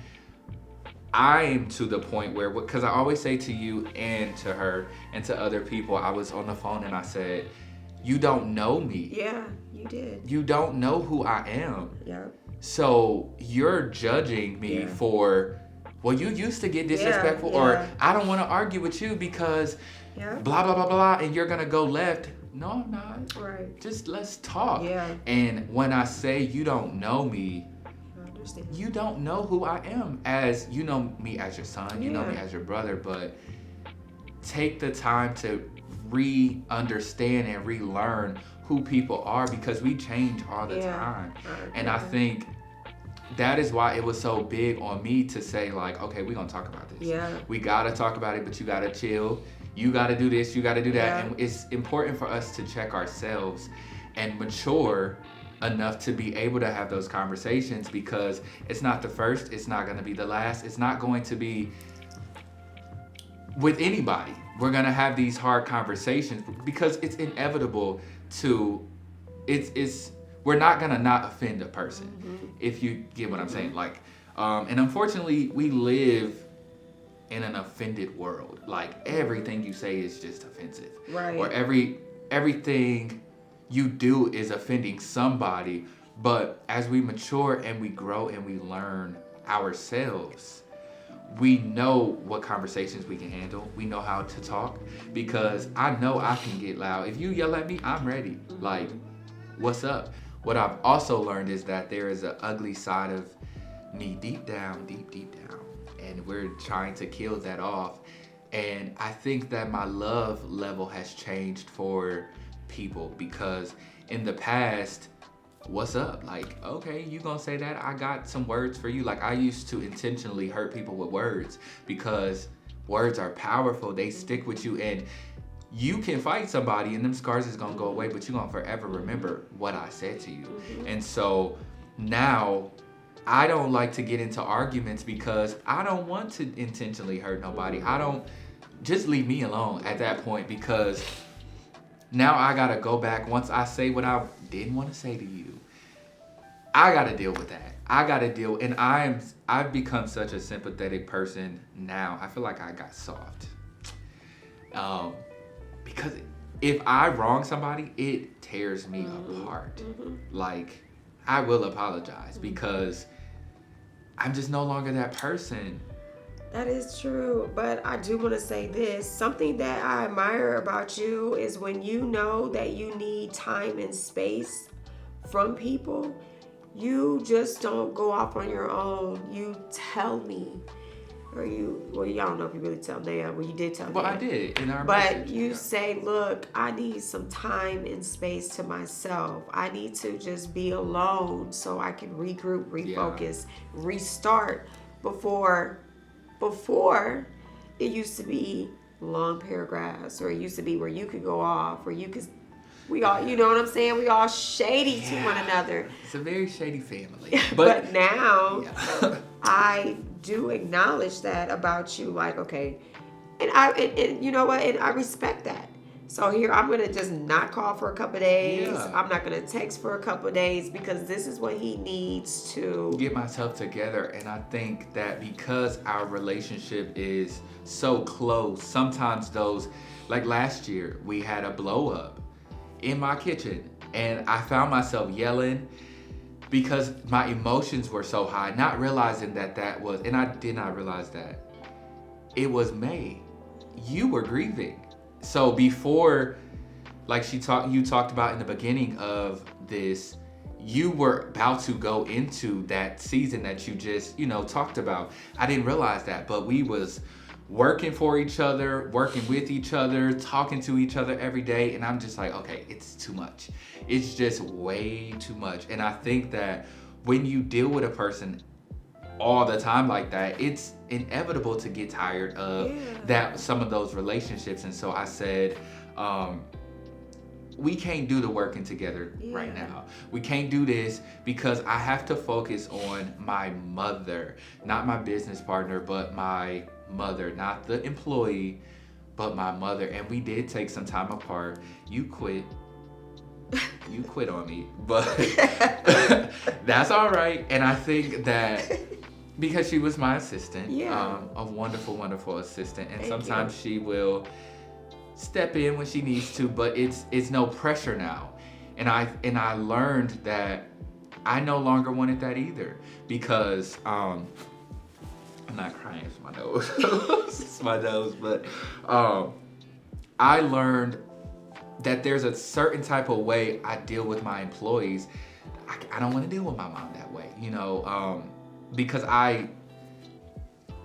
S1: I am to the point where, because I always say to you and to her and to other people, I was on the phone and I said, you don't know me.
S2: Yeah, you did.
S1: You don't know who I am.
S2: Yep.
S1: So you're judging me for, well, you used to get disrespectful, or I don't want to argue with you because blah, blah, blah, blah, and you're going to go left. No, I'm not.
S2: Right.
S1: Just let's talk.
S2: Yeah.
S1: And when I say you don't know me,
S2: I understand.
S1: you don't know who I am. As you know me as your son, you know me as your brother, but take the time to re-understand and relearn who people are, because we change all the time. And I think that is why it was so big on me to say, like, okay, we're gonna talk about this.
S2: Yeah.
S1: We gotta talk about it, but you gotta chill. You gotta do this, you gotta do that. And it's important for us to check ourselves and mature enough to be able to have those conversations, because it's not the first, it's not gonna be the last, it's not going to be with anybody. We're gonna have these hard conversations because it's inevitable to, we're not gonna not offend a person, if you get what I'm saying. Like, and unfortunately, we live in an offended world. Like, everything you say is just offensive.
S2: Right.
S1: Or everything you do is offending somebody. But as we mature and we grow and we learn ourselves, we know what conversations we can handle. We know how to talk, because I know I can get loud. If you yell at me, I'm ready. Like, what's up? What I've also learned is that there is an ugly side of me deep down. And we're trying to kill that off. And I think that my love level has changed for people, because in the past, what's up? Like, okay, you gonna say that? I got some words for you. Like, I used to intentionally hurt people with words, because words are powerful. They stick with you, and you can fight somebody and them scars is gonna go away, but you're gonna forever remember what I said to you. And so now I don't like to get into arguments, because I don't want to intentionally hurt nobody. Just leave me alone at that point, because now I gotta go back. Once I say what I didn't want to say to you, I gotta deal with that. And I've become such a sympathetic person now. I feel like I got soft. Because if I wrong somebody, it tears me apart. Like, I will apologize, because I'm just no longer that person.
S2: That is true, but I do want to say this. Something that I admire about you is when you know that you need time and space from people, you just don't go off on your own. You tell me. Y'all don't know if you really tell Naya. Well, you did tell Naya.
S1: Well, I did in our
S2: But
S1: message.
S2: you say, look, I need some time and space to myself. I need to just be alone so I can regroup, refocus, restart. Before, it used to be long paragraphs, or it used to be where you could go off, or we all, you know what I'm saying? We all shady to one another.
S1: It's a very shady family.
S2: But now, I do acknowledge that about you. Like, okay, and you know what? And I respect that. So here, I'm going to just not call for a couple of days.
S1: Yeah.
S2: I'm not going to text for a couple of days, because this is what he needs to
S1: get myself together. And I think that because our relationship is so close, sometimes those, like last year, we had a blow up in my kitchen, and I found myself yelling because my emotions were so high, not realizing that was, and I did not realize that it was May. You were grieving. So before, like you talked about in the beginning of this, you were about to go into that season that you just, talked about. I didn't realize that, but we was working for each other, working with each other, talking to each other every day. And I'm just like, okay, it's too much. It's just way too much. And I think that when you deal with a person all the time like that, it's inevitable to get tired of some of those relationships. And so I said, we can't do the working together right now. We can't do this because I have to focus on my mother, not my business partner, but my mother, not the employee, but my mother. And we did take some time apart. You quit on me, but that's all right. And I think that because she was my assistant, a wonderful, wonderful assistant, and sometimes she will step in when she needs to, but it's no pressure now. And I learned that I no longer wanted that either, because I'm not crying, it's my nose. It's my nose, but I learned that there's a certain type of way I deal with my employees. I don't want to deal with my mom that way, because I'm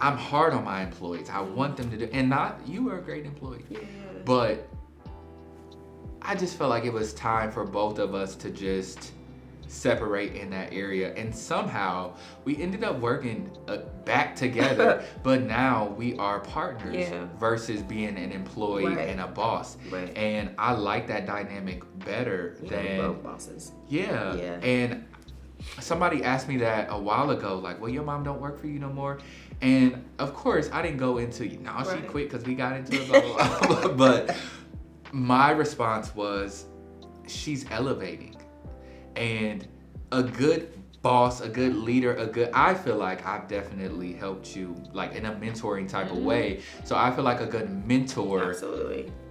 S1: hard on my employees. I want them to do, and not, you were a great employee, but I just felt like it was time for both of us to just separate in that area. And somehow we ended up working back together, but now we are partners versus being an employee and a boss. Right. And I like that dynamic better than
S2: both bosses.
S1: Yeah. And somebody asked me that a while ago, like, well, your mom don't work for you no more. And of course I didn't go into, she quit because we got into it, blah, blah, blah. But my response was, she's elevating. And a good boss, a good leader, I feel like I've definitely helped you, like, in a mentoring type of way. So I feel like a good mentor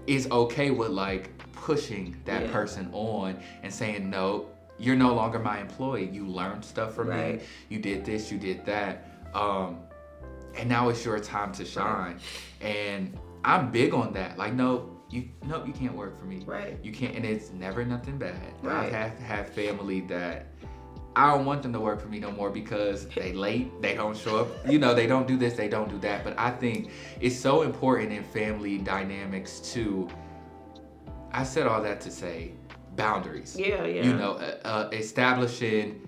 S1: is okay with, like, pushing that person on and saying, no, you're no longer my employee. You learned stuff from me. You did this, you did that. And now it's your time to shine. And I'm big on that. Like, no, you can't work for me. You can't, and it's never nothing bad. I've had family that I don't want them to work for me no more because they late, they don't show up, they don't do this, they don't do that. But I think it's so important in family dynamics to, I said all that to say, boundaries. Establishing,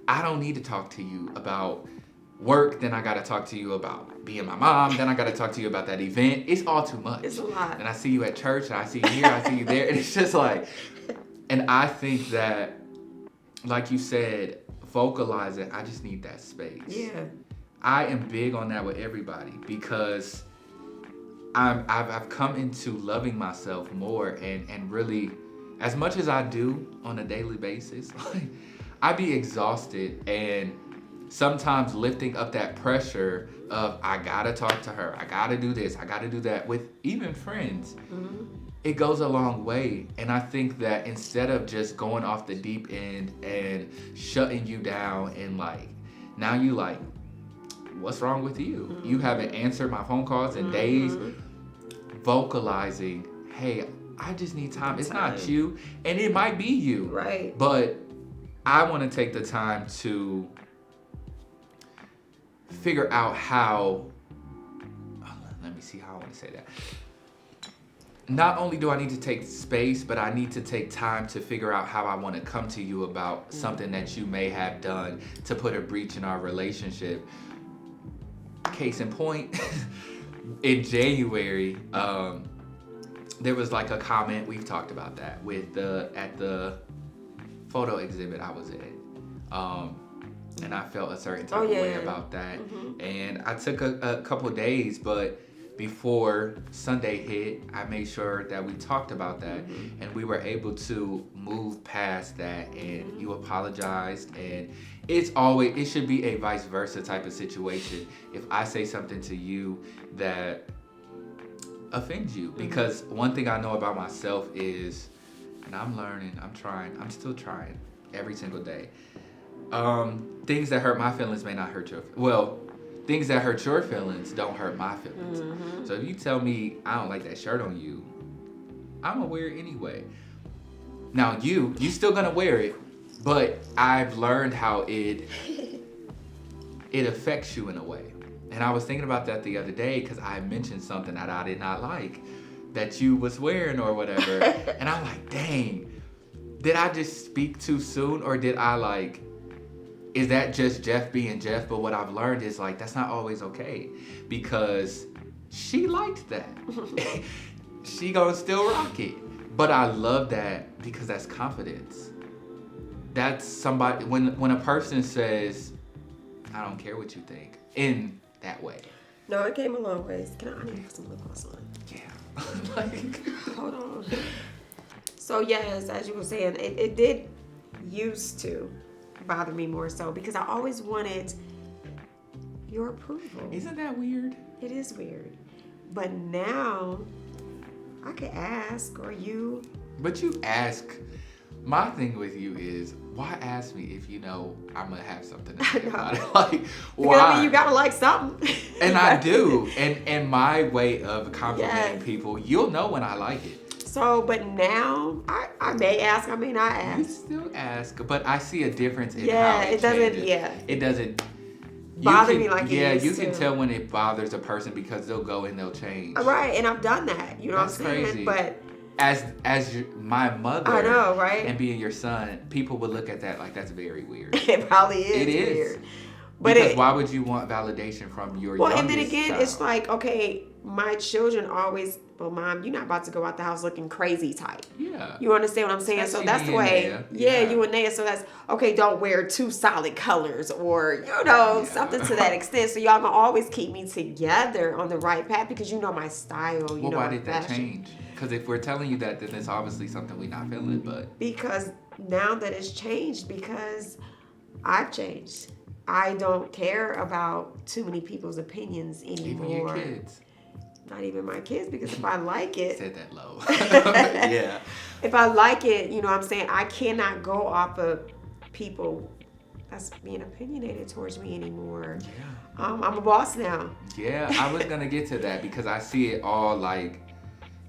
S1: I don't need to talk to you about work, then I gotta talk to you about being my mom, then I gotta talk to you about that event. It's all too much.
S2: It's a lot.
S1: And I see you at church, and I see you here, I see you there, and it's just like, and I think that, like you said, vocalizing, I just need that space. I am big on that with everybody because I've come into loving myself more and really, as much as I do on a daily basis, like, I be exhausted, and sometimes lifting up that pressure of, I gotta talk to her, I gotta do this, I gotta do that, with even friends, it goes a long way. And I think that instead of just going off the deep end and shutting you down and like, now you like, what's wrong with you? You haven't answered my phone calls in days. Vocalizing, hey, I just need time. It's not you, and it might be you. But I want to take the time to figure out how, let me see how I want to say that. Not only do I need to take space, but I need to take time to figure out how I want to come to you about something that you may have done to put a breach in our relationship. Case in point, in January, there was like a comment, we've talked about that, at the photo exhibit I was in. And I felt a certain type of way about that. And I took a couple of days, but before Sunday hit, I made sure that we talked about that, and we were able to move past that, and you apologized, and it should be a vice versa type of situation. If I say something to you that offends you, because one thing I know about myself is, and I'm learning, I'm still trying every single day. Things that hurt my feelings may not hurt things that hurt your feelings don't hurt my feelings. So if you tell me I don't like that shirt on you, I'm gonna wear it anyway. Now you still gonna wear it, But I've learned how it affects you in a way. And I was thinking about that the other day because I mentioned something that I did not like that you was wearing or whatever. And I'm like, dang, did I just speak too soon, or did I like, is that just Jeff being Jeff? But what I've learned is like, that's not always okay, because she liked that. She gonna still rock it. But I love that because that's confidence. That's somebody, when a person says, I don't care what you think, in that way.
S2: No, it came a long ways. I need to put some lip gloss on.
S1: Yeah. Like,
S2: hold on. So yes, as you were saying, it did used to bother me more so because I always wanted your approval.
S1: Isn't that weird?
S2: It is weird. But now I could ask, or you.
S1: But you ask. My thing with you is, why ask me if you know I'm gonna have something to say about it? Like, why?
S2: Because, I mean, you gotta like something.
S1: And I do. And my way of complimenting people, you'll know when I like it.
S2: So, but now I may ask, I may not ask.
S1: You still ask, but I see a difference in how it
S2: doesn't.
S1: changes.
S2: Yeah,
S1: it doesn't
S2: bother me like it
S1: yeah,
S2: used
S1: you
S2: to.
S1: can tell when it bothers a person because they'll go and they'll change.
S2: Right, and I've done that. You know
S1: That's
S2: what I'm saying?
S1: crazy.
S2: But
S1: my mother,
S2: I know, right?
S1: And being your son, people would look at that like that's very weird.
S2: It probably is.
S1: It is
S2: weird. But
S1: because why would you want validation from your youngest
S2: and then again,
S1: child?
S2: it's like, okay, my children always, well, Mom, you're not about to go out the house looking crazy type.
S1: Yeah.
S2: You understand what I'm saying?
S1: Especially
S2: so that's the way.
S1: Yeah,
S2: you and Naya. So that's, okay, don't wear too solid colors or, something to that extent. So y'all gonna always keep me together on the right path because you know my style.
S1: Well, why did that change? Because if we're telling you that, then it's obviously something we're not feeling. But
S2: because now that it's changed, because I've changed. I don't care about too many people's opinions anymore.
S1: Even your kids.
S2: Not even my kids, because if I like it.
S1: Said that low. Yeah.
S2: If I like it, you know what I'm saying, I cannot go off of people that's being opinionated towards me anymore.
S1: Yeah.
S2: I'm a boss now.
S1: Yeah, I was going to get to that because I see it all like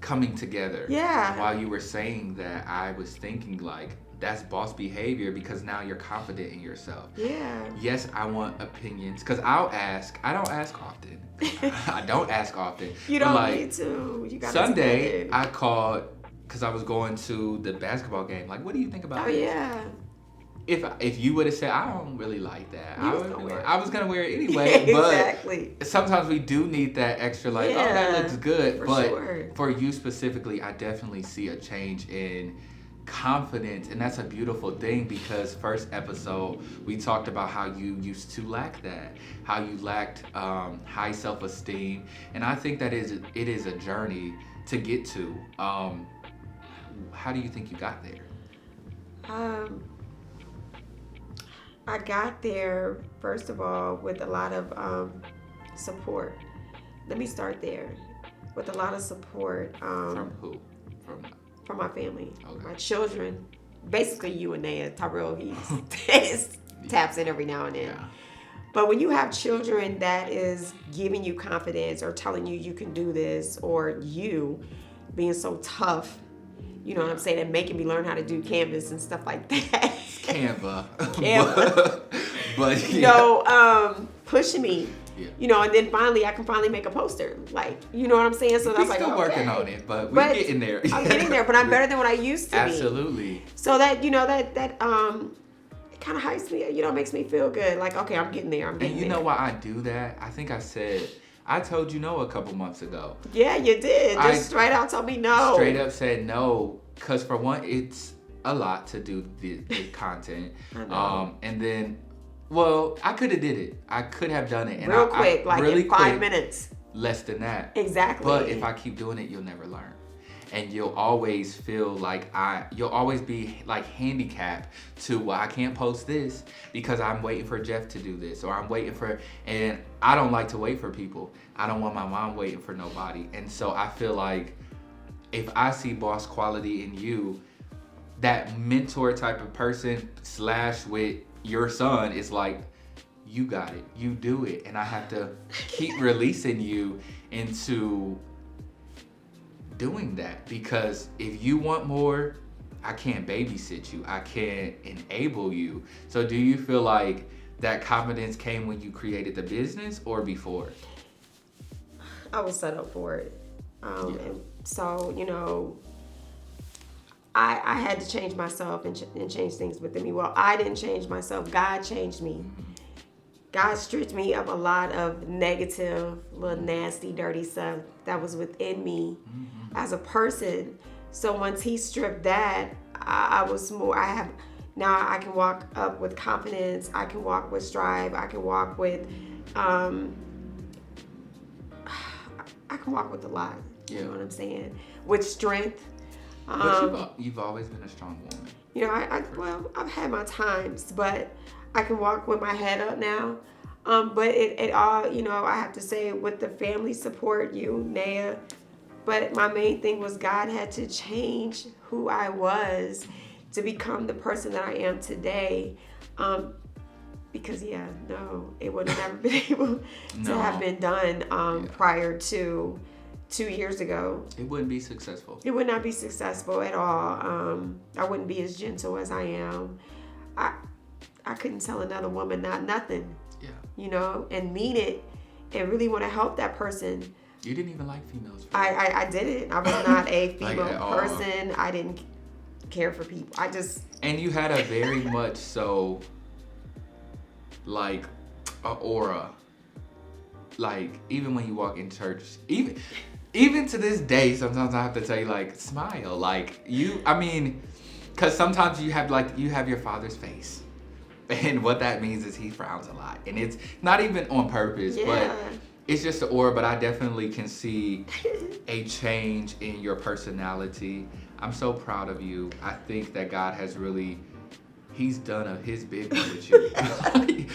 S1: coming together.
S2: Yeah.
S1: And while you were saying that, I was thinking like, that's boss behavior because now you're confident in yourself.
S2: Yeah.
S1: Yes, I want opinions because I'll ask. I don't ask often. I don't ask often.
S2: You don't need to. You got
S1: Sunday, I called because I was going to the basketball game. Like, what do you think about this?
S2: Yeah.
S1: If you would have said, I don't really like that, I was gonna wear it anyway.
S2: Exactly.
S1: But sometimes we do need that extra, like, oh, that looks good. But
S2: for
S1: you specifically, I definitely see a change in confidence, and that's a beautiful thing because first episode we talked about how you used to lack that, how you lacked high self-esteem, and I think that it is a journey to get to. How do you think you got there?
S2: I got there first of all with a lot of support. Let me start there. With a lot of support.
S1: From who?
S2: From my family,
S1: okay.
S2: My children, basically you and Naya. Tyrell, he taps in every now and then.
S1: Yeah.
S2: But when you have children that is giving you confidence or telling you can do this, or you being so tough, you know what I'm saying, and making me learn how to do Canvas and stuff like that.
S1: Canva.
S2: But pushing me.
S1: Yeah.
S2: And then finally I can make a poster. Like, you know what I'm saying? So that's like,
S1: still working on it, but we're getting there.
S2: I'm getting there, but I'm better than what I used to be.
S1: Absolutely.
S2: So that, it kind of hypes me, makes me feel good. Like, okay, I'm getting there.
S1: And you know why I do that? I think I told you no a couple months ago.
S2: Yeah, you did. Just straight out told me no.
S1: Straight up said no, because for one, it's a lot to do the content.
S2: I know.
S1: And then, well, I could have did it. I could have done it. And
S2: real quick, like
S1: really
S2: in 5
S1: quick,
S2: minutes.
S1: Less than that.
S2: Exactly.
S1: But if I keep doing it, you'll never learn. And you'll always feel like you'll always be like handicapped to, well, I can't post this because I'm waiting for Jeff to do this, or I'm waiting for, and I don't like to wait for people. I don't want my mom waiting for nobody. And so I feel like if I see boss quality in you, that mentor type of person / with your son is like, you got it, you do it. And I have to keep releasing you into doing that, because if you want more I can't babysit you. I can't enable you. So do you feel like that confidence came when you created the business or before?
S2: I was set up for it. And so, you know, I had to change myself and change things within me. Well, I didn't change myself. God changed me. God stripped me of a lot of negative, little nasty, dirty stuff that was within me as a person. So once he stripped that, I was more, now I can walk up with confidence. I can walk with strive. I can walk with, I can walk with a lot. You know what I'm saying? With strength.
S1: But you've always been a strong woman.
S2: You know, I've had my times, but I can walk with my head up now. But it all, you know, I have to say with the family support, you, Naya, but my main thing was God had to change who I was to become the person that I am today. Because it would have never been able to have been done prior to 2 years ago.
S1: It wouldn't be successful.
S2: It would not be successful at all. I wouldn't be as gentle as I am. I couldn't tell another woman nothing.
S1: Yeah.
S2: You know, and mean it and really want to help that person.
S1: You didn't even like females.
S2: I didn't. I was not a female
S1: like
S2: person. I didn't care for people.
S1: And you had a very much so, like, a aura. Like, even when you walk in church, even to this day, sometimes I have to tell you, like, smile. Like, because sometimes you have your father's face. And what that means is he frowns a lot. And it's not even on purpose, but it's just the aura. But I definitely can see a change in your personality. I'm so proud of you. I think that God has he's done his big one with you.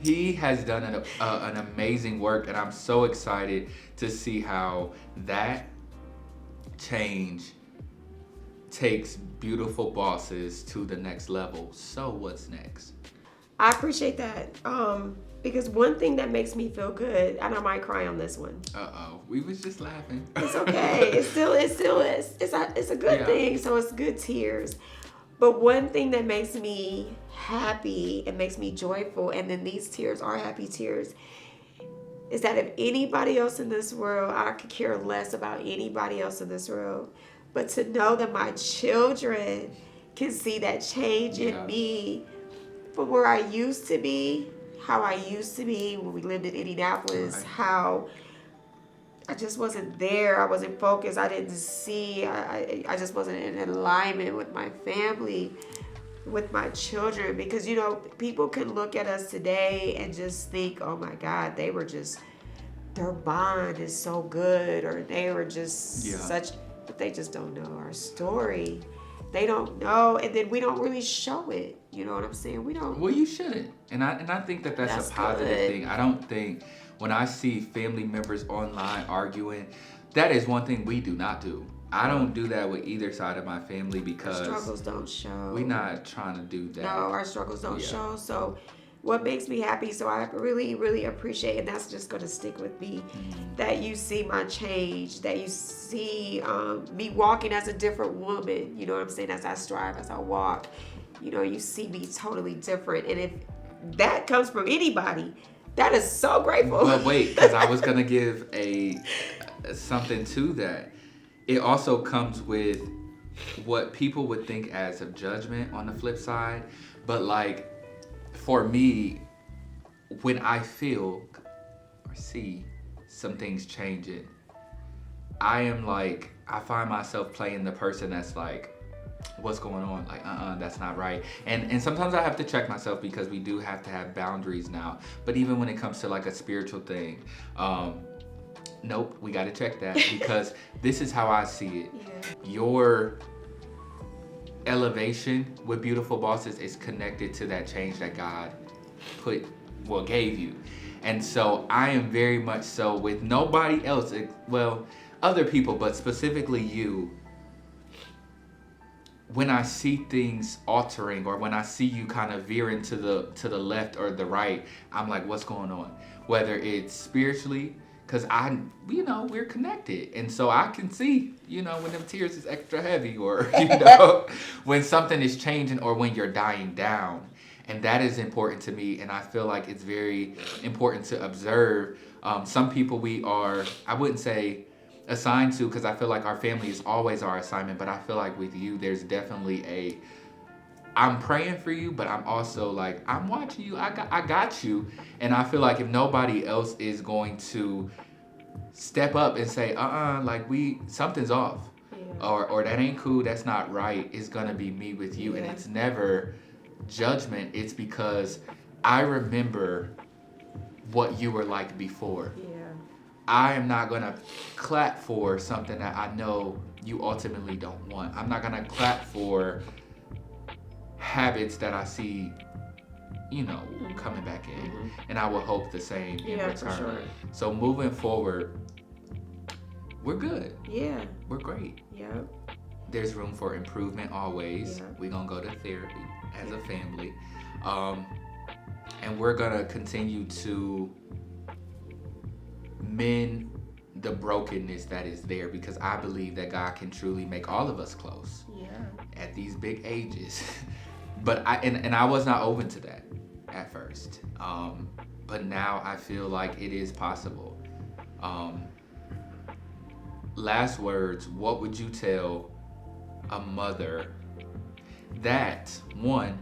S1: He has done an amazing work. And I'm so excited to see how that change takes beautiful bosses to the next level. So what's next?
S2: I appreciate that. Because one thing that makes me feel good, and I might cry on this one.
S1: We was just laughing.
S2: It's okay. It's still is. It's a good thing. So it's good tears. But one thing that makes me happy and makes me joyful, and then these tears are happy tears, is that if anybody else in this world, I could care less about anybody else in this world, but to know that my children can see that change in me from where I used to be, how I used to be when we lived in Indianapolis, how I just wasn't there. I wasn't focused. I didn't see. I just wasn't in alignment with my family, with my children. Because, you know, people can look at us today and just think, oh my God, their bond is so good, or they were just such, but they just don't know our story. They don't know, and then we don't really show it. You know what I'm saying? We don't.
S1: Well, you shouldn't, and I think that's a positive thing. I don't think when I see family members online arguing, that is one thing we do not do. I don't do that with either side of my family because
S2: our struggles don't show.
S1: We're not trying to do that.
S2: No, our struggles don't show. So what makes me happy, so I really, really appreciate, and that's just going to stick with me, that you see my change, that you see me walking as a different woman, you know what I'm saying, as I strive, as I walk, you know, you see me totally different. And if that comes from anybody, that is so grateful.
S1: But wait, because I was going to give something to that. It also comes with what people would think as a judgment on the flip side, but like, for me, when I feel or see some things changing, I find myself playing the person that's like, what's going on? Like, that's not right. And sometimes I have to check myself because we do have to have boundaries now. But even when it comes to like a spiritual thing, nope, we got to check that because this is how I see it. Yeah. Your elevation with Beautiful Bosses is connected to that change that God gave you. And so I am very much so with nobody else, well, other people, but specifically you. When I see things altering or when I see you kind of veering to the left or the right, I'm like, what's going on? Whether it's spiritually, because we're connected. And so I can see, when them tears is extra heavy, or, when something is changing, or when you're dying down. And that is important to me. And I feel like it's very important to observe. Some people I wouldn't say assigned to, because I feel like our family is always our assignment. But I feel like with you, there's definitely I'm praying for you, but I'm also like, I'm watching you. I got you. And I feel like if nobody else is going to step up and say, something's off, or that ain't cool, that's not right, it's gonna be me with you. And it's never judgment. It's because I remember what you were like before. I am not gonna clap for something that I know you ultimately don't want. I'm not gonna clap for habits that I see, coming back in. And I will hope the same in return. For sure. So moving forward, we're good. Yeah. We're great. Yeah. There's room for improvement always. Yeah. We're going to go to therapy as a family. And we're going to continue to mend the brokenness that is there, because I believe that God can truly make all of us close. Yeah. At these big ages. But I was not open to that at first. But now I feel like it is possible. Last words, what would you tell a mother that, one,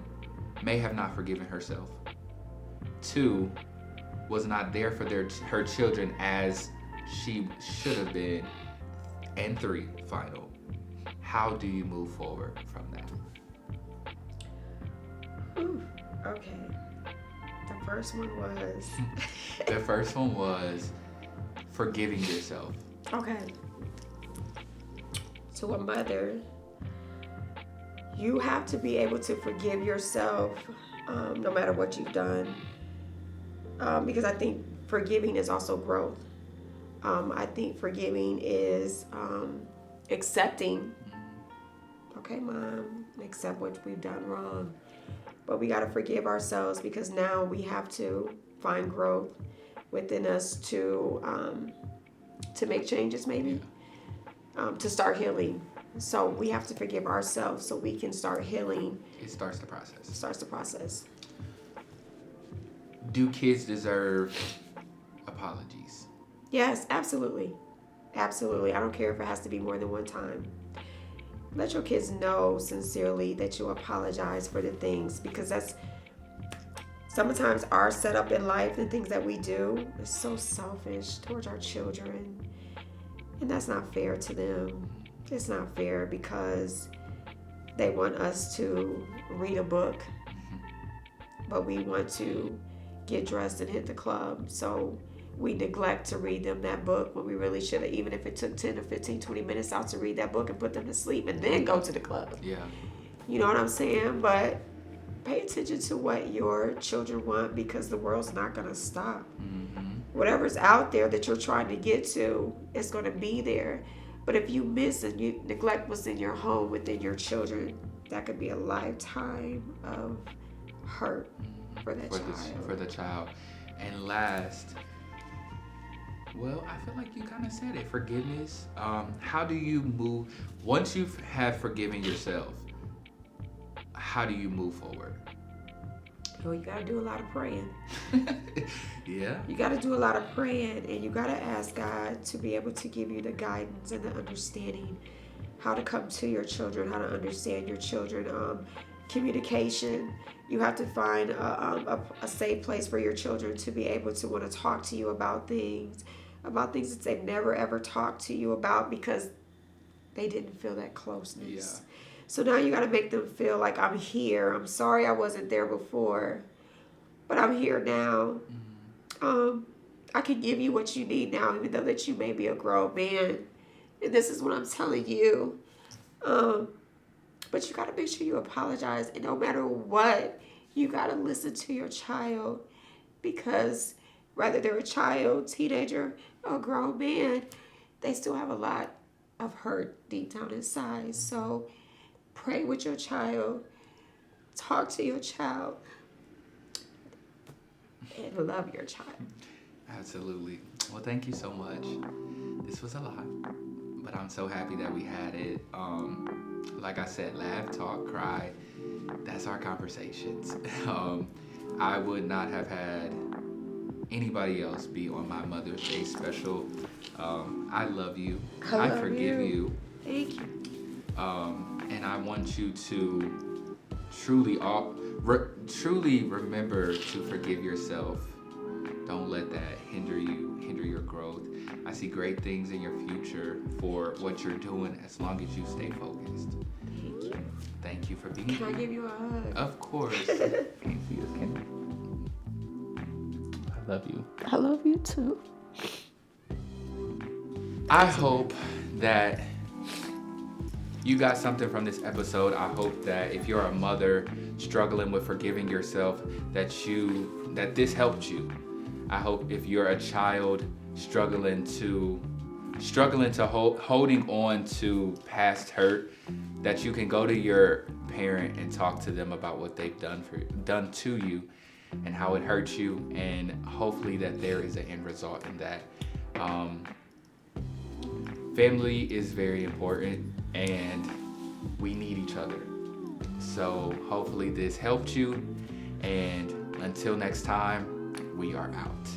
S1: may have not forgiven herself, two, was not there for her children as she should have been, and three, final, how do you move forward from that?
S2: Okay. The first one was...
S1: The first one was forgiving yourself.
S2: Okay. To a mother, you have to be able to forgive yourself no matter what you've done. Because I think forgiving is also growth. I think forgiving is accepting. Okay, Mom, accept what we've done wrong. But we got to forgive ourselves, because now we have to find growth within us to make changes, maybe, to start healing. So we have to forgive ourselves so we can start healing.
S1: It starts the process. Do kids deserve apologies?
S2: Yes, absolutely. Absolutely. I don't care if it has to be more than one time. Let your kids know sincerely that you apologize for the things, because that's sometimes our setup in life, the things that we do is so selfish towards our children. And that's not fair to them. It's not fair because they want us to read a book, but we want to get dressed and hit the club. So we neglect to read them that book when we really should have, even if it took 10 or 15, 20 minutes out to read that book and put them to sleep and then go to the club. Yeah. You know what I'm saying? But pay attention to what your children want, because the world's not going to stop. Mm-hmm. Whatever's out there that you're trying to get to is going to be there. But if you miss and you neglect what's in your home within your children, that could be a lifetime of hurt for that child.
S1: For the child. And last, well, I feel like you kind of said it. Forgiveness. How do you move once you have forgiven yourself? How do you move forward?
S2: Well, you got to do a lot of praying.
S1: Yeah.
S2: You got to do a lot of praying, and you got to ask God to be able to give you the guidance and the understanding how to come to your children, how to understand your children. Communication. You have to find a safe place for your children to be able to want to talk to you about things that they've never ever talked to you about because they didn't feel that closeness. Yeah. So now you got to make them feel like, I'm here. I'm sorry I wasn't there before, but I'm here now. Mm-hmm. I can give you what you need now, even though that you may be a grown man. And this is what I'm telling you. But you got to make sure you apologize. And no matter what, you got to listen to your child, because whether they're a child, teenager, or a grown man, they still have a lot of hurt deep down inside. So pray with your child, talk to your child, and love your child.
S1: Absolutely. Well, thank you so much. This was a lot, but I'm so happy that we had it. Like I said, laugh, talk, cry. That's our conversations. I would not have had anybody else be on my Mother's Day special. I love you. I forgive you.
S2: Thank you.
S1: And I want you to truly remember to forgive yourself. Don't let that hinder your growth. I see great things in your future for what you're doing as long as you stay focused.
S2: Thank you.
S1: Thank you for being here.
S2: Can I give you a hug?
S1: Of course. Thank you. I love you.
S2: I love you too.
S1: I hope that you got something from this episode. I hope that if you're a mother struggling with forgiving yourself, that this helped you. I hope if you're a child struggling to holding on to past hurt, that you can go to your parent and talk to them about what they've done to you and how it hurts you, and hopefully that there is an end result in that. Family is very important and we need each other. So hopefully this helped you, and until next time, we are out.